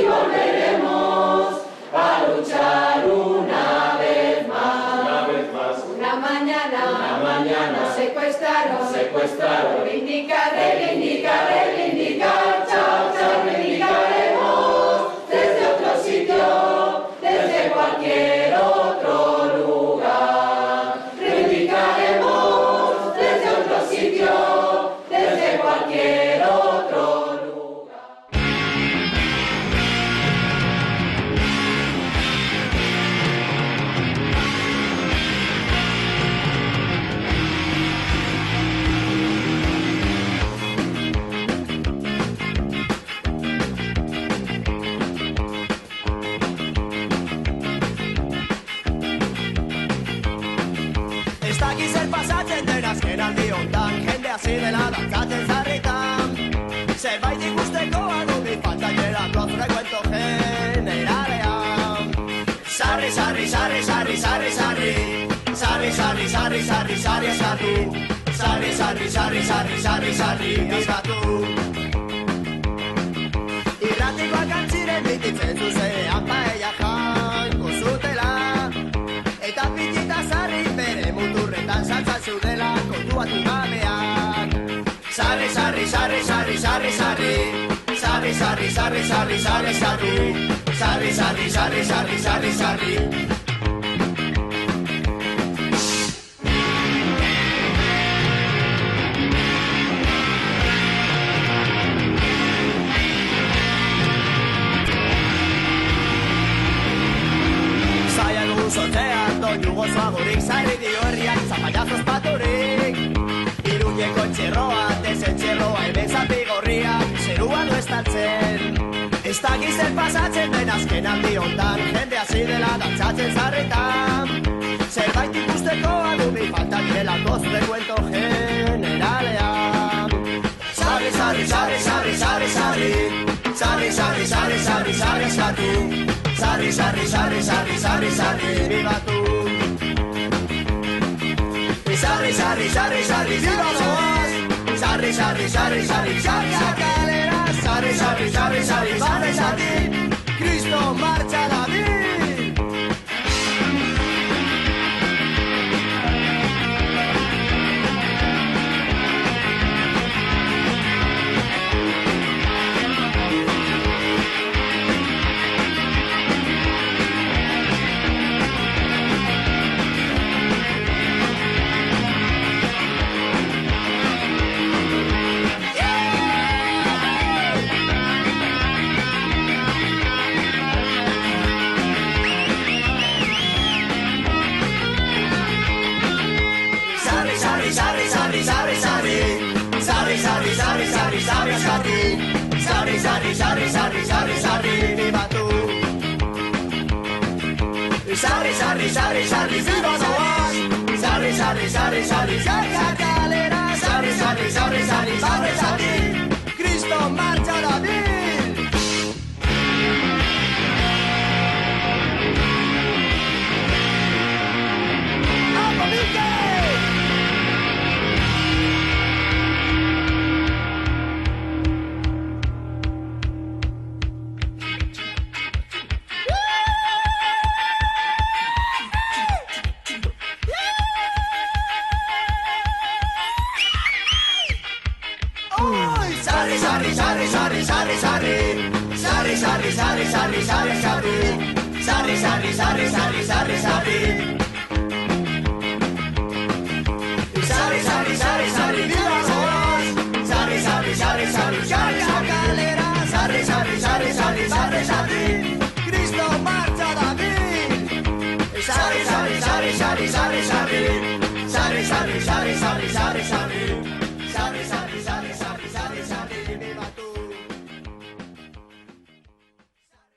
volveremos a luchar una vez más. Una mañana nos secuestraron, reivindicar, chao, reivindicaremos desde otro sitio, desde cualquier otro lugar. zerbait ikusteko adubi faltaierako frekuento generalean. Sarri, sarri, sarri, sarri, sarri, sarri, sarri, sarri, sarri, sarri, sarri, eskatu, sarri, sarri, sarri, sarri, sarri, sarri, eskatu. Irratikoak antziren bititzen zuzean paella jango zutela, eta pitita sarri bere muturretan saltzan zudela kontuatu gabeak. Sarri, sarri, sarri, sarri, sarri, sarri, sarri, sarri, sarri, sarri, sarri, sarri, sarri, sarri, sarri, sarri, sarri, sarri. Sortean doinu gozoagorik zarri dio herriak zapallazos paturik. Iruñeko txerroa, tezen txerroa, hemen zapigorria, zerua no estaltzen. Ez dakizen pasatzen den azken aldi hontan, jende hasi dela dantzatzen zarretan. Zerbait ikusteko adubi falta direlako zure kuento generalean. Sarri, sarri, sarri, sarri, sarri, sarri, sarri, sarri, sarri, sarri, sarri, eskatu. Sarri, sarri, sarri, sarri, sarri, sarri, bibatu. Sarri, sarri, sarri, sarri, bibazoaz. Sarri, sarri, sarri, sarri, sarri, akalera. Sarri, sarri, sarri, sarri, sarri, sarri, Cristo marcha David. Sarri, sarri, sarri, sarri, sarri, sarri, bibatu. Sarri, sarri, sarri, sarri, bibazoaz. Sarri, sarri, sarri, sarri, sarri, akalera. Sarri, sarri, sarri, sarri, sarri, sarri, Cristo marcha David. Sarri, sarri, sarri, sarri,